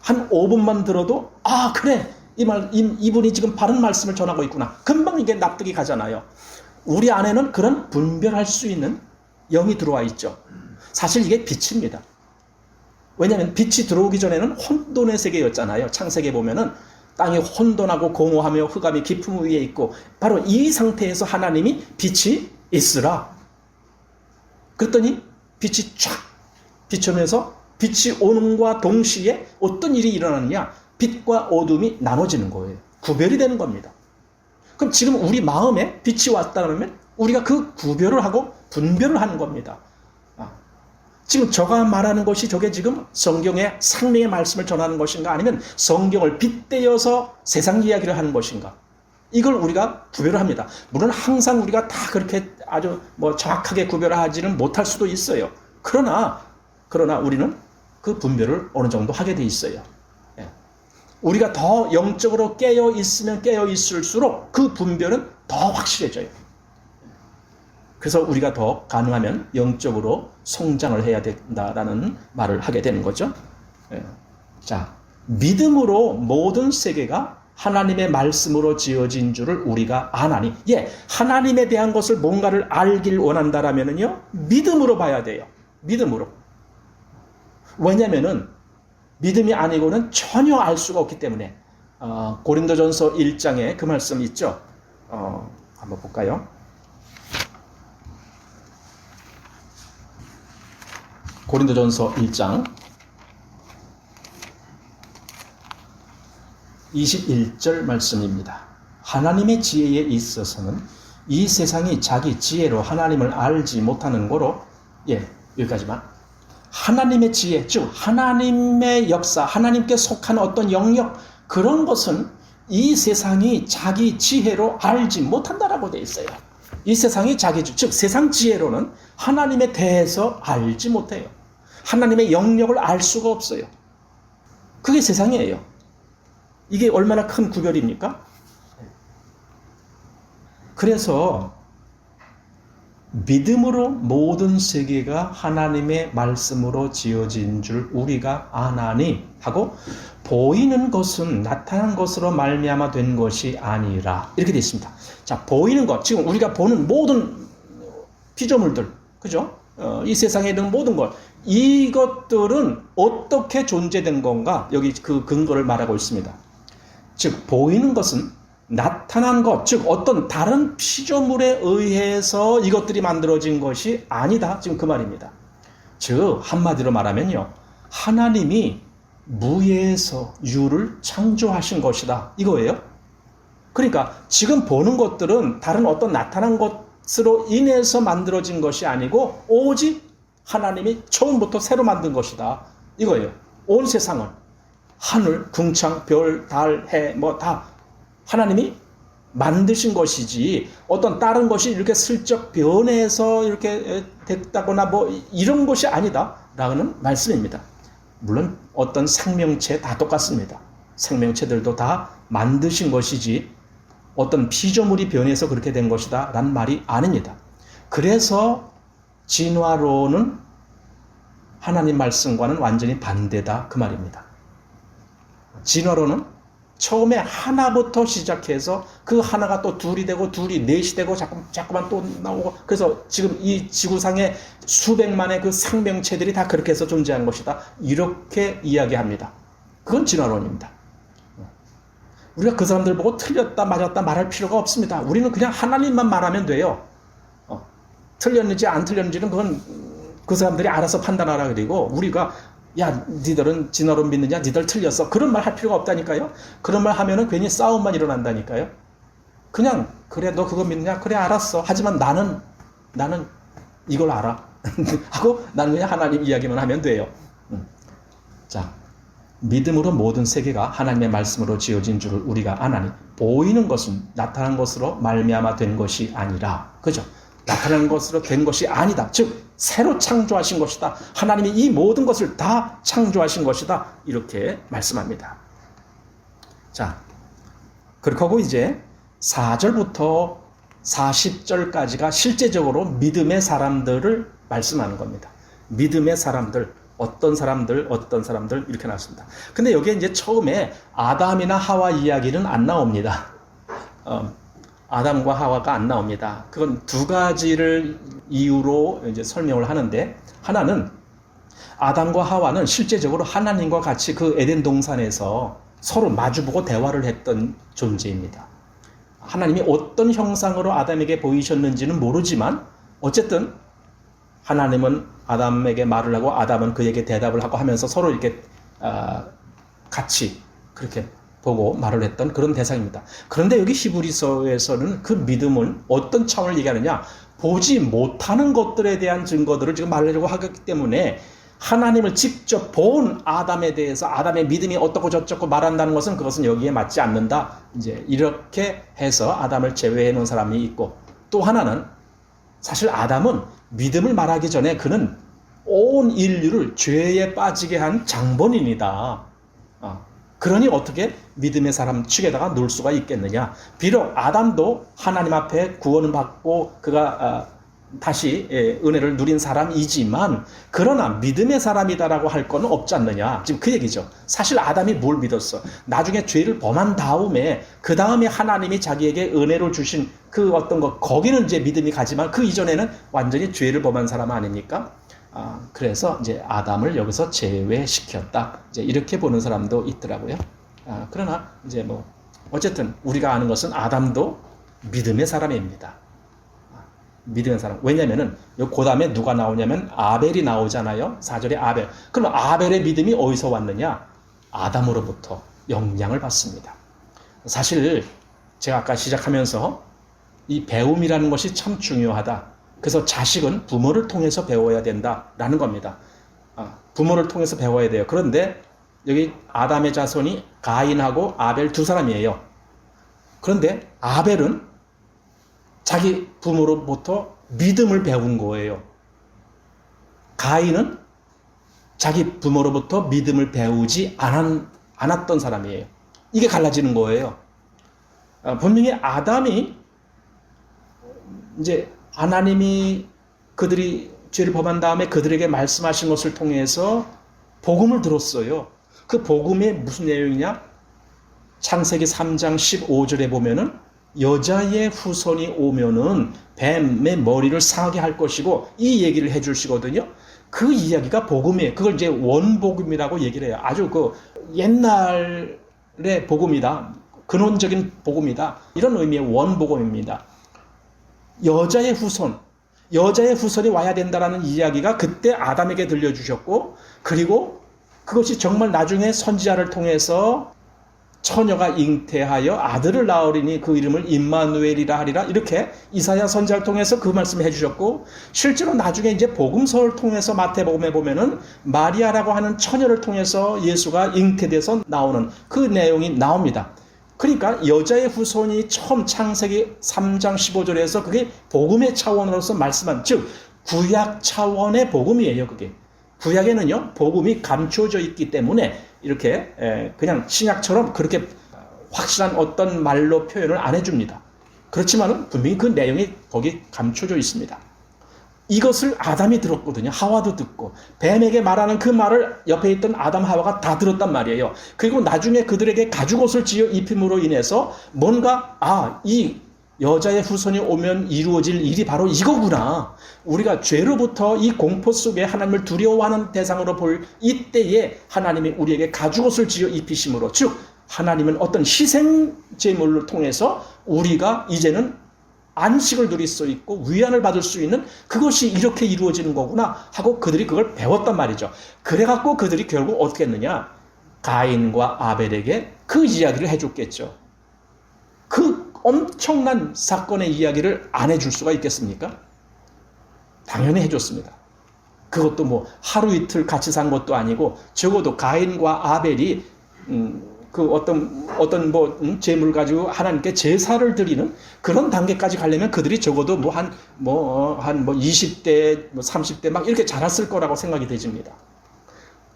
한 5분만 들어도 그래 이분이 지금 바른 말씀을 전하고 있구나. 금방 이게 납득이 가잖아요. 우리 안에는 그런 분별할 수 있는 영이 들어와 있죠. 사실 이게 빛입니다. 왜냐하면 빛이 들어오기 전에는 혼돈의 세계였잖아요. 창세기에 보면은 땅이 혼돈하고 공허하며 흑암이 깊음 위에 있고 바로 이 상태에서 하나님이 빛이 있으라. 그랬더니 빛이 쫙 비추면서 빛이 오는과 동시에 어떤 일이 일어나느냐? 빛과 어둠이 나눠지는 거예요. 구별이 되는 겁니다. 그럼 지금 우리 마음에 빛이 왔다면 우리가 그 구별을 하고 분별을 하는 겁니다. 지금 저가 말하는 것이 저게 지금 성경의 생명의 말씀을 전하는 것인가 아니면 성경을 빗대어서 세상 이야기를 하는 것인가 이걸 우리가 구별을 합니다. 물론 항상 우리가 다 그렇게 아주 정확하게 구별하지는 못할 수도 있어요. 그러나 우리는 그 분별을 어느 정도 하게 돼 있어요. 우리가 더 영적으로 깨어 있으면 깨어 있을수록 그 분별은 더 확실해져요. 그래서 우리가 더 가능하면 영적으로 성장을 해야 된다라는 말을 하게 되는 거죠. 자, 믿음으로 모든 세계가 하나님의 말씀으로 지어진 줄을 우리가 아나니, 하나님에 대한 것을 뭔가를 알길 원한다라면은요, 믿음으로 봐야 돼요. 믿음으로. 왜냐면은 믿음이 아니고는 전혀 알 수가 없기 때문에. 고린도전서 1장에 그 말씀 있죠. 한번 볼까요? 고린도전서 1장 21절 말씀입니다. 하나님의 지혜에 있어서는 이 세상이 자기 지혜로 하나님을 알지 못하는 거로 여기까지만. 하나님의 지혜, 즉 하나님의 역사, 하나님께 속한 어떤 영역 그런 것은 이 세상이 자기 지혜로 알지 못한다라고 되어 있어요. 이 세상이 즉 세상 지혜로는 하나님에 대해서 알지 못해요. 하나님의 영역을 알 수가 없어요. 그게 세상이에요. 이게 얼마나 큰 구별입니까? 그래서 믿음으로 모든 세계가 하나님의 말씀으로 지어진 줄 우리가 아나니 하고 보이는 것은 나타난 것으로 말미암아 된 것이 아니라 이렇게 되어 있습니다. 자, 보이는 것, 지금 우리가 보는 모든 피조물들, 그죠? 이 세상에 있는 모든 것, 이것들은 어떻게 존재된 건가? 여기 그 근거를 말하고 있습니다. 즉 보이는 것은 나타난 것, 즉 어떤 다른 피조물에 의해서 이것들이 만들어진 것이 아니다. 지금 그 말입니다. 즉 한마디로 말하면요, 하나님이 무에서 유를 창조하신 것이다 이거예요. 그러니까 지금 보는 것들은 다른 어떤 나타난 것으로 인해서 만들어진 것이 아니고 오직 하나님이 처음부터 새로 만든 것이다 이거예요. 온 세상은 하늘, 궁창, 별, 달, 해 뭐 다 하나님이 만드신 것이지 어떤 다른 것이 이렇게 슬쩍 변해서 이렇게 됐다거나 뭐 이런 것이 아니다 라는 말씀입니다. 물론 어떤 생명체 다 똑같습니다. 생명체들도 다 만드신 것이지 어떤 피조물이 변해서 그렇게 된 것이다 라는 말이 아닙니다. 그래서 진화론은 하나님 말씀과는 완전히 반대다 그 말입니다. 진화론은 처음에 하나부터 시작해서 그 하나가 또 둘이 되고 둘이 넷이 되고 자꾸만 또 나오고 그래서 지금 이 지구상에 수백만의 그 생명체들이 다 그렇게 해서 존재한 것이다 이렇게 이야기합니다. 그건 진화론입니다. 우리가 그 사람들 보고 틀렸다 맞았다 말할 필요가 없습니다. 우리는 그냥 하나님만 말하면 돼요. 틀렸는지 안 틀렸는지는 그건 그 사람들이 알아서 판단하라 그리고 우리가 야 니들은 진화론 믿느냐 니들 틀렸어 그런 말 할 필요가 없다니까요. 그런 말 하면은 괜히 싸움만 일어난다니까요. 그냥 그래 너 그거 믿느냐 그래 알았어 하지만 나는 이걸 알아 하고 나는 그냥 하나님 이야기만 하면 돼요. 자, 믿음으로 모든 세계가 하나님의 말씀으로 지어진 줄을 우리가 아나니 보이는 것은 나타난 것으로 말미암아 된 것이 아니라 그죠? 나타난 것으로 된 것이 아니다. 즉 새로 창조하신 것이다. 하나님이 이 모든 것을 다 창조하신 것이다. 이렇게 말씀합니다. 자, 그렇게 하고 이제 4절부터 40절까지가 실제적으로 믿음의 사람들을 말씀하는 겁니다. 믿음의 사람들, 어떤 사람들 이렇게 나왔습니다. 근데 여기에 이제 처음에 아담이나 하와 이야기는 안 나옵니다. 아담과 하와가 안 나옵니다. 그건 두 가지를 이유로 이제 설명을 하는데 하나는 아담과 하와는 실제적으로 하나님과 같이 그 에덴 동산에서 서로 마주보고 대화를 했던 존재입니다. 하나님이 어떤 형상으로 아담에게 보이셨는지는 모르지만 어쨌든 하나님은 아담에게 말을 하고 아담은 그에게 대답을 하고 하면서 서로 이렇게 같이 그렇게 보고 말을 했던 그런 대상입니다. 그런데 여기 히브리서에서는 그 믿음은 어떤 차원을 얘기하느냐? 보지 못하는 것들에 대한 증거들을 지금 말하려고 하기 때문에 하나님을 직접 본 아담에 대해서 아담의 믿음이 어떻고 저쩌고 말한다는 것은 그것은 여기에 맞지 않는다. 이제 이렇게 해서 아담을 제외해 놓은 사람이 있고 또 하나는 사실 아담은 믿음을 말하기 전에 그는 온 인류를 죄에 빠지게 한 장본인이다. 그러니 어떻게 믿음의 사람 측에다가 놓을 수가 있겠느냐. 비록 아담도 하나님 앞에 구원을 받고 그가 다시 은혜를 누린 사람이지만 그러나 믿음의 사람이다라고 할 건 없지 않느냐. 지금 그 얘기죠. 사실 아담이 뭘 믿었어? 나중에 죄를 범한 다음에 그 다음에 하나님이 자기에게 은혜를 주신 그 어떤 것 거기는 이제 믿음이 가지만 그 이전에는 완전히 죄를 범한 사람 아닙니까? 그래서 이제 아담을 여기서 제외시켰다. 이제 이렇게 보는 사람도 있더라고요. 그러나 이제 뭐 어쨌든 우리가 아는 것은 아담도 믿음의 사람입니다. 믿음의 사람. 왜냐면은 그 다음에 누가 나오냐면 아벨이 나오잖아요. 4절에 아벨. 그럼 아벨의 믿음이 어디서 왔느냐? 아담으로부터 영향을 받습니다. 사실 제가 아까 시작하면서 이 배움이라는 것이 참 중요하다. 그래서 자식은 부모를 통해서 배워야 된다라는 겁니다. 부모를 통해서 배워야 돼요. 그런데 여기 아담의 자손이 가인하고 아벨 두 사람이에요. 그런데 아벨은 자기 부모로부터 믿음을 배운 거예요. 가인은 자기 부모로부터 믿음을 배우지 않았던 사람이에요. 이게 갈라지는 거예요. 분명히 아담이 이제 하나님이 그들이 죄를 범한 다음에 그들에게 말씀하신 것을 통해서 복음을 들었어요. 그 복음이 무슨 내용이냐? 창세기 3장 15절에 보면은 여자의 후손이 오면은 뱀의 머리를 상하게 할 것이고 이 얘기를 해 주시거든요. 그 이야기가 복음이에요. 그걸 이제 원복음이라고 얘기를 해요. 아주 그 옛날의 복음이다. 근원적인 복음이다. 이런 의미의 원복음입니다. 여자의 후손. 여자의 후손이 와야 된다라는 이야기가 그때 아담에게 들려주셨고, 그리고 그것이 정말 나중에 선지자를 통해서 처녀가 잉태하여 아들을 낳으리니 그 이름을 임마누엘이라 하리라, 이렇게 이사야 선지자를 통해서 그 말씀을 해주셨고, 실제로 나중에 이제 복음서를 통해서 마태복음에 보면은 마리아라고 하는 처녀를 통해서 예수가 잉태돼서 나오는 그 내용이 나옵니다. 그러니까 여자의 후손이 처음 창세기 3장 15절에서 그게 복음의 차원으로서 말씀한, 즉 구약 차원의 복음이에요. 그게 구약에는요 복음이 감춰져 있기 때문에 이렇게 그냥 신약처럼 그렇게 확실한 어떤 말로 표현을 안 해줍니다. 그렇지만은 분명히 그 내용이 거기 감춰져 있습니다. 이것을 아담이 들었거든요. 하와도 듣고, 뱀에게 말하는 그 말을 옆에 있던 아담 하와가 다 들었단 말이에요. 그리고 나중에 그들에게 가죽옷을 지어 입힘으로 인해서 뭔가 이 여자의 후손이 오면 이루어질 일이 바로 이거구나. 우리가 죄로부터 이 공포 속에 하나님을 두려워하는 대상으로 볼 이때에 하나님이 우리에게 가죽옷을 지어 입히심으로, 즉 하나님은 어떤 희생 제물을 통해서 우리가 이제는 안식을 누릴 수 있고 위안을 받을 수 있는, 그것이 이렇게 이루어지는 거구나 하고 그들이 그걸 배웠단 말이죠. 그래갖고 그들이 결국 어떻게 했느냐, 가인과 아벨에게 그 이야기를 해줬겠죠. 그 엄청난 사건의 이야기를 안 해줄 수가 있겠습니까? 당연히 해줬습니다. 그것도 뭐 하루 이틀 같이 산 것도 아니고, 적어도 가인과 아벨이 그 어떤 제물 가지고 하나님께 제사를 드리는 그런 단계까지 가려면 그들이 적어도 한 20대, 30대 막 이렇게 자랐을 거라고 생각이 되집니다.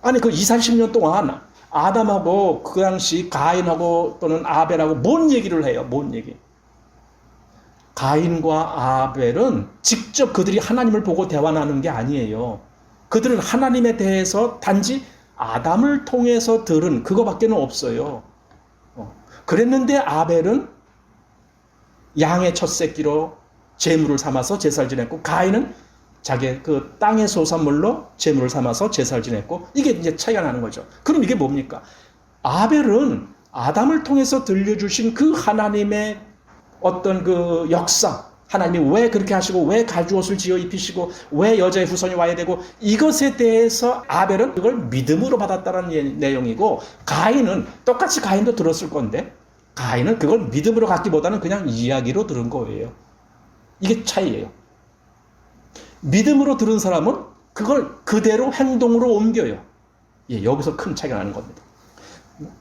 아니, 그 20-30년 동안 아담하고 그 당시 가인하고 또는 아벨하고 뭔 얘기를 해요? 뭔 얘기? 가인과 아벨은 직접 그들이 하나님을 보고 대화하는 게 아니에요. 그들은 하나님에 대해서 단지 아담을 통해서 들은 그거밖에는 없어요. 그랬는데 아벨은 양의 첫 새끼로 제물을 삼아서 제사를 지냈고, 가인은 자기의 그 땅의 소산물로 제물을 삼아서 제사를 지냈고, 이게 이제 차이가 나는 거죠. 그럼 이게 뭡니까? 아벨은 아담을 통해서 들려주신 그 하나님의 어떤 그 역사, 하나님이 왜 그렇게 하시고 왜 가죽옷을 지어 입히시고 왜 여자의 후손이 와야 되고, 이것에 대해서 아벨은 그걸 믿음으로 받았다는 내용이고, 가인은 똑같이 가인도 들었을 건데 가인은 그걸 믿음으로 갖기보다는 그냥 이야기로 들은 거예요. 이게 차이예요. 믿음으로 들은 사람은 그걸 그대로 행동으로 옮겨요. 여기서 큰 차이가 나는 겁니다.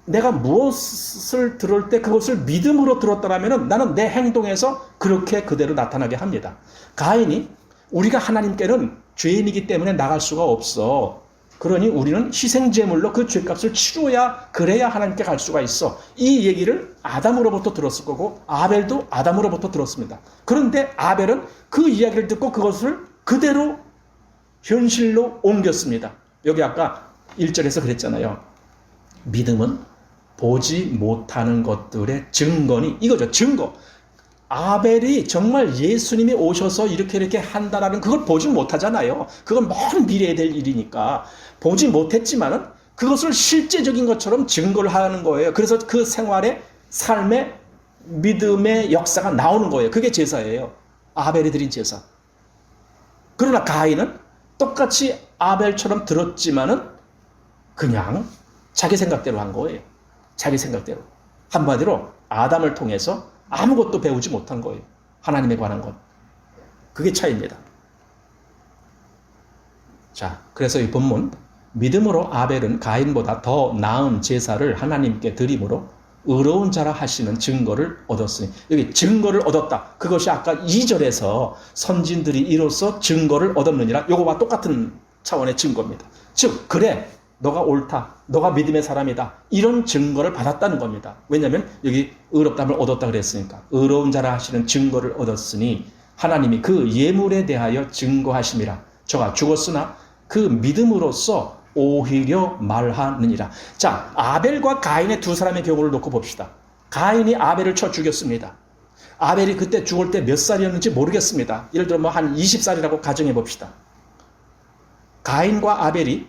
내가 무엇을 들을 때 그것을 믿음으로 들었다면 나는 내 행동에서 그렇게 그대로 나타나게 합니다. 가인이 우리가 하나님께는 죄인이기 때문에 나갈 수가 없어. 그러니 우리는 희생제물로 그 죄값을 치러야, 그래야 하나님께 갈 수가 있어. 이 얘기를 아담으로부터 들었을 거고 아벨도 아담으로부터 들었습니다. 그런데 아벨은 그 이야기를 듣고 그것을 그대로 현실로 옮겼습니다. 여기 아까 1절에서 그랬잖아요. 믿음은 보지 못하는 것들의 증거니, 이거죠. 증거. 아벨이 정말 예수님이 오셔서 이렇게 한다라는 그걸 보지 못하잖아요. 그건 먼 미래에 될 일이니까 보지 못했지만은 그것을 실제적인 것처럼 증거를 하는 거예요. 그래서 그 생활의 삶의 믿음의 역사가 나오는 거예요. 그게 제사예요. 아벨이 드린 제사. 그러나 가인은 똑같이 아벨처럼 들었지만은 그냥 자기 생각대로 한 거예요. 자기 생각대로. 한마디로 아담을 통해서 아무것도 배우지 못한 거예요. 하나님에 관한 것. 그게 차이입니다. 자, 그래서 이 본문, 믿음으로 아벨은 가인보다 더 나은 제사를 하나님께 드림으로 의로운 자라 하시는 증거를 얻었으니, 여기 증거를 얻었다. 그것이 아까 2절에서 선진들이 이로써 증거를 얻었느니라, 요거와 똑같은 차원의 증거입니다. 즉, 그래, 너가 옳다, 너가 믿음의 사람이다, 이런 증거를 받았다는 겁니다. 왜냐하면 여기 의롭다함을 얻었다 그랬으니까. 의로운 자라 하시는 증거를 얻었으니 하나님이 그 예물에 대하여 증거하심이라. 저가 죽었으나 그 믿음으로써 오히려 말하느니라. 자, 아벨과 가인의 두 사람의 경우를 놓고 봅시다. 가인이 아벨을 쳐 죽였습니다. 아벨이 그때 죽을 때 몇 살이었는지 모르겠습니다. 예를 들어 한 20살이라고 가정해 봅시다. 가인과 아벨이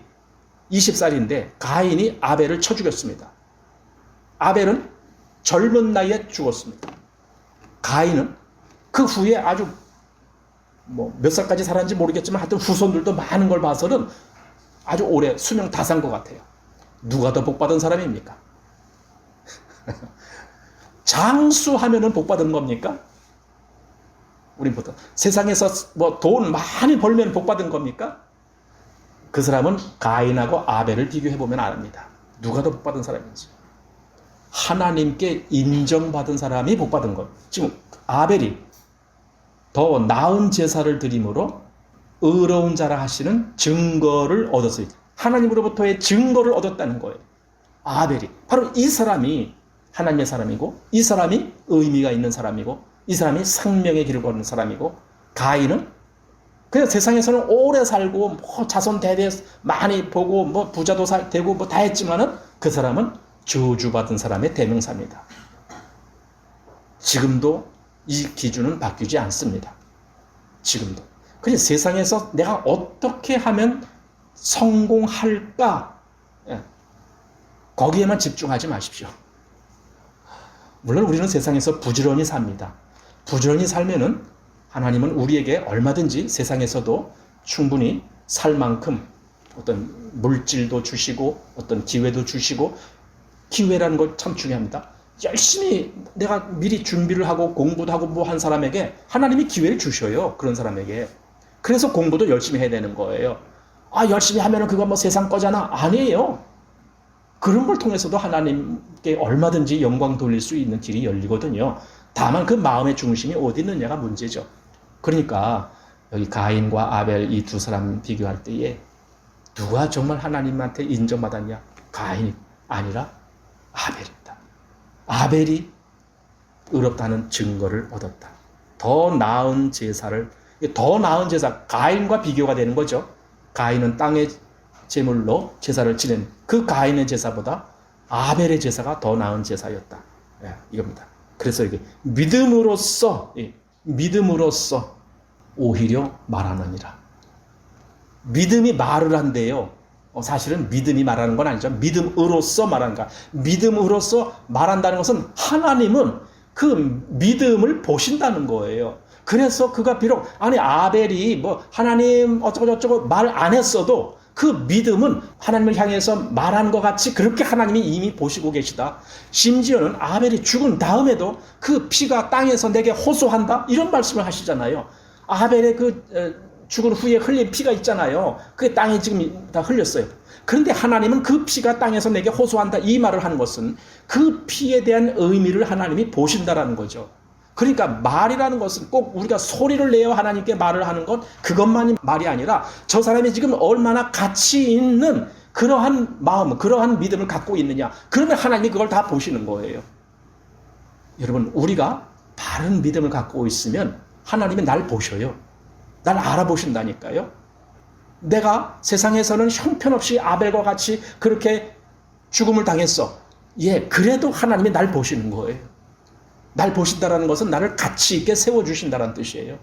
20살인데 가인이 아벨을 쳐 죽였습니다. 아벨은 젊은 나이에 죽었습니다. 가인은 그 후에 아주 뭐 몇 살까지 살았는지 모르겠지만 하여튼 후손들도 많은 걸 봐서는 아주 오래 수명 다 산 것 같아요. 누가 더 복받은 사람입니까? 장수하면은 복받은 겁니까? 우린 보통 세상에서 뭐 돈 많이 벌면 복받은 겁니까? 그 사람은 가인하고 아벨을 비교해보면 압니다. 누가 더 복받은 사람인지. 하나님께 인정받은 사람이 복받은 것. 지금 아벨이 더 나은 제사를 드림으로 의로운 자라 하시는 증거를 얻었어요. 하나님으로부터의 증거를 얻었다는 거예요. 아벨이. 바로 이 사람이 하나님의 사람이고, 이 사람이 의미가 있는 사람이고, 이 사람이 생명의 길을 걷는 사람이고, 가인은 그냥 세상에서는 오래 살고 뭐 자손 대대 많이 보고 뭐 부자도 되고 뭐 다 했지만은 그 사람은 저주받은 사람의 대명사입니다. 지금도 이 기준은 바뀌지 않습니다. 지금도. 그냥 세상에서 내가 어떻게 하면 성공할까? 거기에만 집중하지 마십시오. 물론 우리는 세상에서 부지런히 삽니다. 부지런히 살면은 하나님은 우리에게 얼마든지 세상에서도 충분히 살 만큼 어떤 물질도 주시고 어떤 기회도 주시고, 기회라는 걸 참 중요합니다. 열심히 내가 미리 준비를 하고 공부도 하고 뭐 한 사람에게 하나님이 기회를 주셔요. 그런 사람에게. 그래서 공부도 열심히 해야 되는 거예요. 열심히 하면은 그거 뭐 세상 거잖아. 아니에요. 그런 걸 통해서도 하나님께 얼마든지 영광 돌릴 수 있는 길이 열리거든요. 다만 그 마음의 중심이 어디 있느냐가 문제죠. 그러니까 여기 가인과 아벨 이 두 사람 비교할 때에 누가 정말 하나님한테 인정받았냐? 가인이 아니라 아벨입니다. 아벨이 의롭다는 증거를 얻었다. 더 나은 제사를, 더 나은 제사, 가인과 비교가 되는 거죠. 가인은 땅의 제물로 제사를 지낸 그 가인의 제사보다 아벨의 제사가 더 나은 제사였다. 이겁니다. 그래서 이게 믿음으로써 오히려 말하느니라. 믿음이 말을 한대요. 사실은 믿음이 말하는 건 아니죠. 믿음으로써 말하는 거야. 믿음으로써 말한다는 것은 하나님은 그 믿음을 보신다는 거예요. 그래서 그가 비록 아벨이 뭐 하나님 어쩌고 말 안 했어도 그 믿음은 하나님을 향해서 말한 것 같이 그렇게 하나님이 이미 보시고 계시다. 심지어는 아벨이 죽은 다음에도 그 피가 땅에서 내게 호소한다. 이런 말씀을 하시잖아요. 아벨의 그 죽은 후에 흘린 피가 있잖아요. 그게 땅에 지금 다 흘렸어요. 그런데 하나님은 그 피가 땅에서 내게 호소한다. 이 말을 하는 것은 그 피에 대한 의미를 하나님이 보신다라는 거죠. 그러니까 말이라는 것은 꼭 우리가 소리를 내어 하나님께 말을 하는 것, 그것만이 말이 아니라 저 사람이 지금 얼마나 가치 있는 그러한 마음, 그러한 믿음을 갖고 있느냐. 그러면 하나님이 그걸 다 보시는 거예요. 여러분, 우리가 바른 믿음을 갖고 있으면 하나님이 날 보셔요. 날 알아보신다니까요. 내가 세상에서는 형편없이 아벨과 같이 그렇게 죽음을 당했어. 그래도 하나님이 날 보시는 거예요. 날 보신다는 것은 나를 가치 있게 세워주신다는 뜻이에요.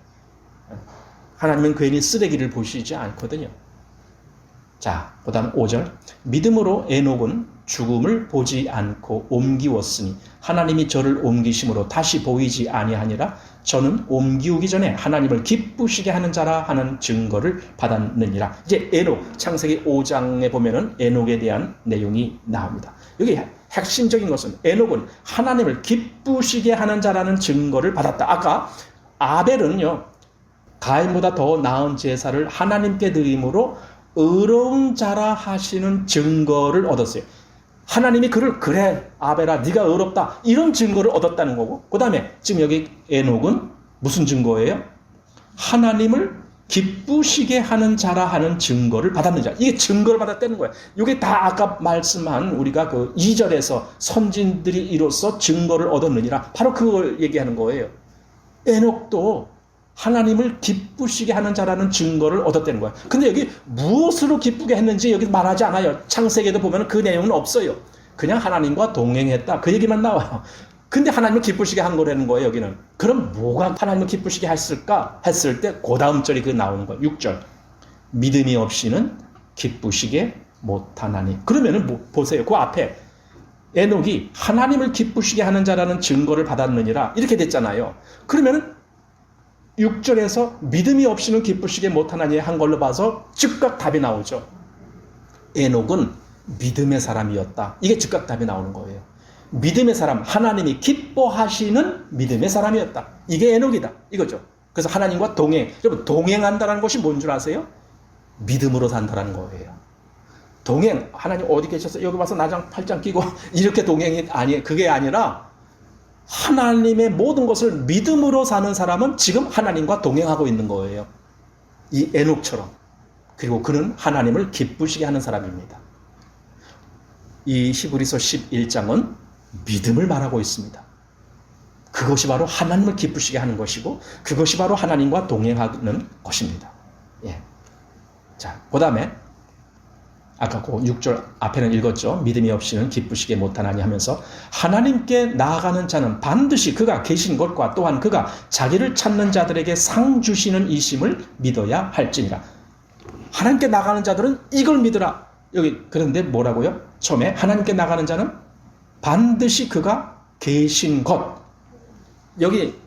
하나님은 괜히 쓰레기를 보시지 않거든요. 자, 그 다음 5절. 믿음으로 에녹은 죽음을 보지 않고 옮기웠으니 하나님이 저를 옮기심으로 다시 보이지 아니하니라. 저는 옮기우기 전에 하나님을 기쁘시게 하는 자라 하는 증거를 받았느니라. 이제 에녹, 창세기 5장에 보면은 에녹에 대한 내용이 나옵니다. 여기 핵심적인 것은 에녹은 하나님을 기쁘시게 하는 자라는 증거를 받았다. 아까 아벨은요, 가인보다 더 나은 제사를 하나님께 드림으로 의로운 자라 하시는 증거를 얻었어요. 하나님이 그래 아벨아 네가 의롭다 이런 증거를 얻었다는 거고, 그 다음에 지금 여기 에녹은 무슨 증거예요? 하나님을 기쁘시게 하는 자라 하는 증거를 받았는 자. 이게 증거를 받았다는 거예요. 이게 다 아까 말씀한 우리가 그 2절에서 선진들이 이로써 증거를 얻었느니라, 바로 그걸 얘기하는 거예요. 에녹도 하나님을 기쁘시게 하는 자라는 증거를 얻었다는 거예요. 근데 여기 무엇으로 기쁘게 했는지 여기 말하지 않아요. 창세기에도 보면 그 내용은 없어요. 그냥 하나님과 동행했다, 그 얘기만 나와요. 근데 하나님을 기쁘시게 한 거라는 거예요, 여기는. 그럼 뭐가 하나님을 기쁘시게 했을까? 했을 때 그 다음 절이 그 나오는 거예요. 6절. 믿음이 없이는 기쁘시게 못하나니. 그러면은 뭐 보세요. 그 앞에 에녹이 하나님을 기쁘시게 하는 자라는 증거를 받았느니라 이렇게 됐잖아요. 그러면은 6절에서 믿음이 없이는 기쁘시게 못하나니 한 걸로 봐서 즉각 답이 나오죠. 에녹은 믿음의 사람이었다. 이게 즉각 답이 나오는 거예요. 믿음의 사람, 하나님이 기뻐하시는 믿음의 사람이었다. 이게 에녹이다. 이거죠. 그래서 하나님과 동행. 여러분, 동행한다는 것이 뭔 줄 아세요? 믿음으로 산다는 거예요. 동행, 하나님 어디 계셔서 여기 와서 나장 팔짱 끼고 이렇게 동행이 아니에요. 그게 아니라 하나님의 모든 것을 믿음으로 사는 사람은 지금 하나님과 동행하고 있는 거예요. 이 에녹처럼. 그리고 그는 하나님을 기쁘시게 하는 사람입니다. 이 히브리서 11장은 믿음을 말하고 있습니다. 그것이 바로 하나님을 기쁘시게 하는 것이고 그것이 바로 하나님과 동행하는 것입니다. 예. 자, 그 다음에 아까 그 6절 앞에는 읽었죠. 믿음이 없이는 기쁘시게 못하나니 하면서 하나님께 나아가는 자는 반드시 그가 계신 것과 또한 그가 자기를 찾는 자들에게 상 주시는 이심을 믿어야 할지니라. 하나님께 나가는 자들은 이걸 믿으라. 여기 그런데 뭐라고요? 처음에 하나님께 나가는 자는 반드시 그가 계신 것. 여기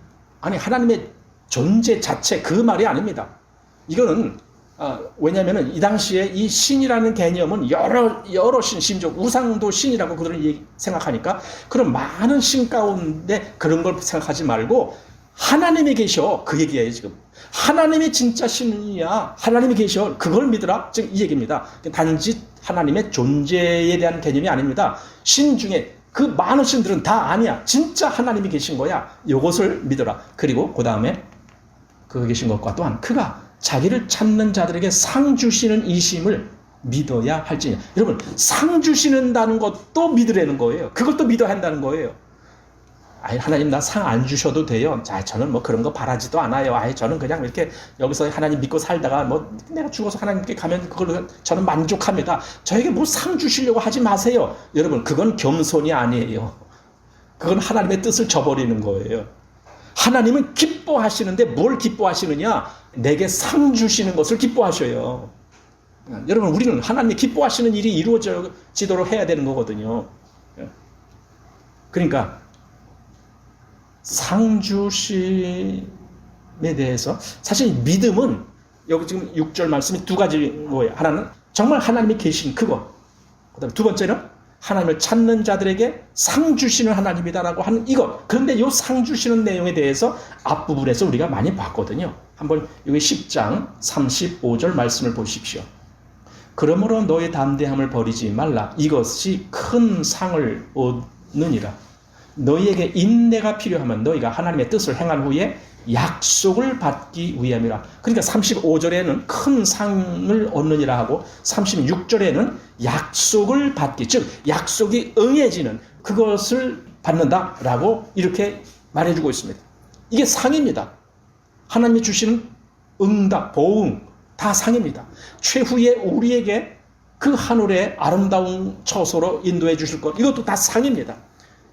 아니 하나님의 존재 자체 그 말이 아닙니다. 이거는 왜냐하면 이 당시에 이 신이라는 개념은 여러 신, 심지어 우상도 신이라고 그들은 생각하니까 그런 많은 신 가운데 그런 걸 생각하지 말고 하나님이 계셔. 그 얘기예요, 지금. 하나님이 진짜 신이야. 하나님이 계셔. 그걸 믿으라. 지금 이 얘기입니다. 단지 하나님의 존재에 대한 개념이 아닙니다. 신 중에 그 많은 신들은 다 아니야. 진짜 하나님이 계신 거야. 이것을 믿어라. 그리고 그 다음에 그가 계신 것과 또한 그가 자기를 찾는 자들에게 상 주시는 이심을 믿어야 할지니. 여러분, 상 주시는다는 것도 믿으라는 거예요. 그것도 믿어야 한다는 거예요. 아니, 하나님 나 상 안 주셔도 돼요. 자, 저는 뭐 그런 거 바라지도 않아요. 아니, 저는 그냥 이렇게 여기서 하나님 믿고 살다가 뭐 내가 죽어서 하나님께 가면 그걸로 저는 만족합니다. 저에게 뭐 상 주시려고 하지 마세요. 여러분, 그건 겸손이 아니에요. 그건 하나님의 뜻을 저버리는 거예요. 하나님은 기뻐하시는데 뭘 기뻐하시느냐? 내게 상 주시는 것을 기뻐하셔요. 여러분, 우리는 하나님이 기뻐하시는 일이 이루어지도록 해야 되는 거거든요. 그러니까 상 주심에 대해서 사실 믿음은 여기 지금 6절 말씀이 두 가지인 거예요. 하나는 정말 하나님이 계신 그거. 그다음에 두 번째는 하나님을 찾는 자들에게 상 주시는 하나님이다라고 하는 이거. 그런데 이 상 주시는 내용에 대해서 앞부분에서 우리가 많이 봤거든요. 한번 여기 10장 35절 말씀을 보십시오. 그러므로 너의 담대함을 버리지 말라. 이것이 큰 상을 얻느니라. 너희에게 인내가 필요하면 너희가 하나님의 뜻을 행한 후에 약속을 받기 위함이라. 그러니까 35절에는 큰 상을 얻느니라 하고 36절에는 약속을 받기, 즉 약속이 응해지는 그것을 받는다라고 이렇게 말해주고 있습니다. 이게 상입니다. 하나님이 주시는 응답, 보응 다 상입니다. 최후에 우리에게 그 하늘의 아름다운 처소로 인도해 주실 것, 이것도 다 상입니다.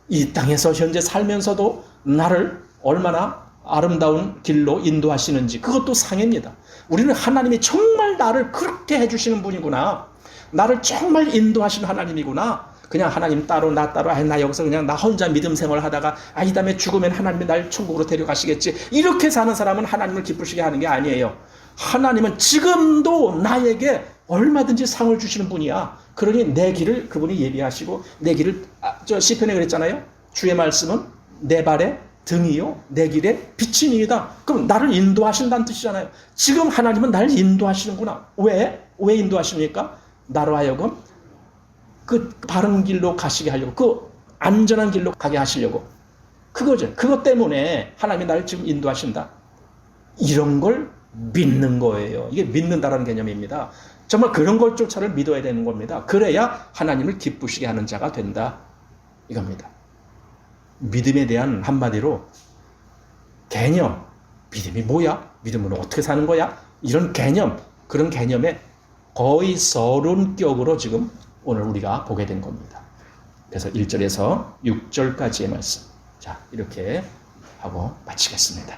이 땅에서 현재 살면서도 나를 얼마나 아름다운 길로 인도하시는지 그것도 상입니다. 우리는 하나님이 정말 나를 그렇게 해주시는 분이구나. 나를 정말 인도하시는 하나님이구나. 그냥 하나님 따로 나 따로 나 여기서 그냥 나 혼자 믿음 생활 하다가 이 다음에 죽으면 하나님이 날 천국으로 데려가시겠지. 이렇게 사는 사람은 하나님을 기쁘시게 하는 게 아니에요. 하나님은 지금도 나에게 얼마든지 상을 주시는 분이야. 그러니 내 길을 그분이 예비하시고 내 길을 저 시편에 그랬잖아요. 주의 말씀은 내 발의 등이요 내 길의 비침이다. 그럼 나를 인도하신다는 뜻이잖아요. 지금 하나님은 나를 인도하시는구나. 왜 인도하십니까? 나로 하여금 그 바른 길로 가시게 하려고, 그 안전한 길로 가게 하시려고. 그거죠. 그것 때문에 하나님이 나를 지금 인도하신다. 이런 걸 믿는 거예요. 이게 믿는다라는 개념입니다. 정말 그런 것조차를 믿어야 되는 겁니다. 그래야 하나님을 기쁘시게 하는 자가 된다. 이겁니다. 믿음에 대한 한마디로 개념, 믿음이 뭐야? 믿음으로 어떻게 사는 거야? 이런 개념, 그런 개념에 거의 서론격으로 지금 오늘 우리가 보게 된 겁니다. 그래서 1절에서 6절까지의 말씀. 자, 이렇게 하고 마치겠습니다.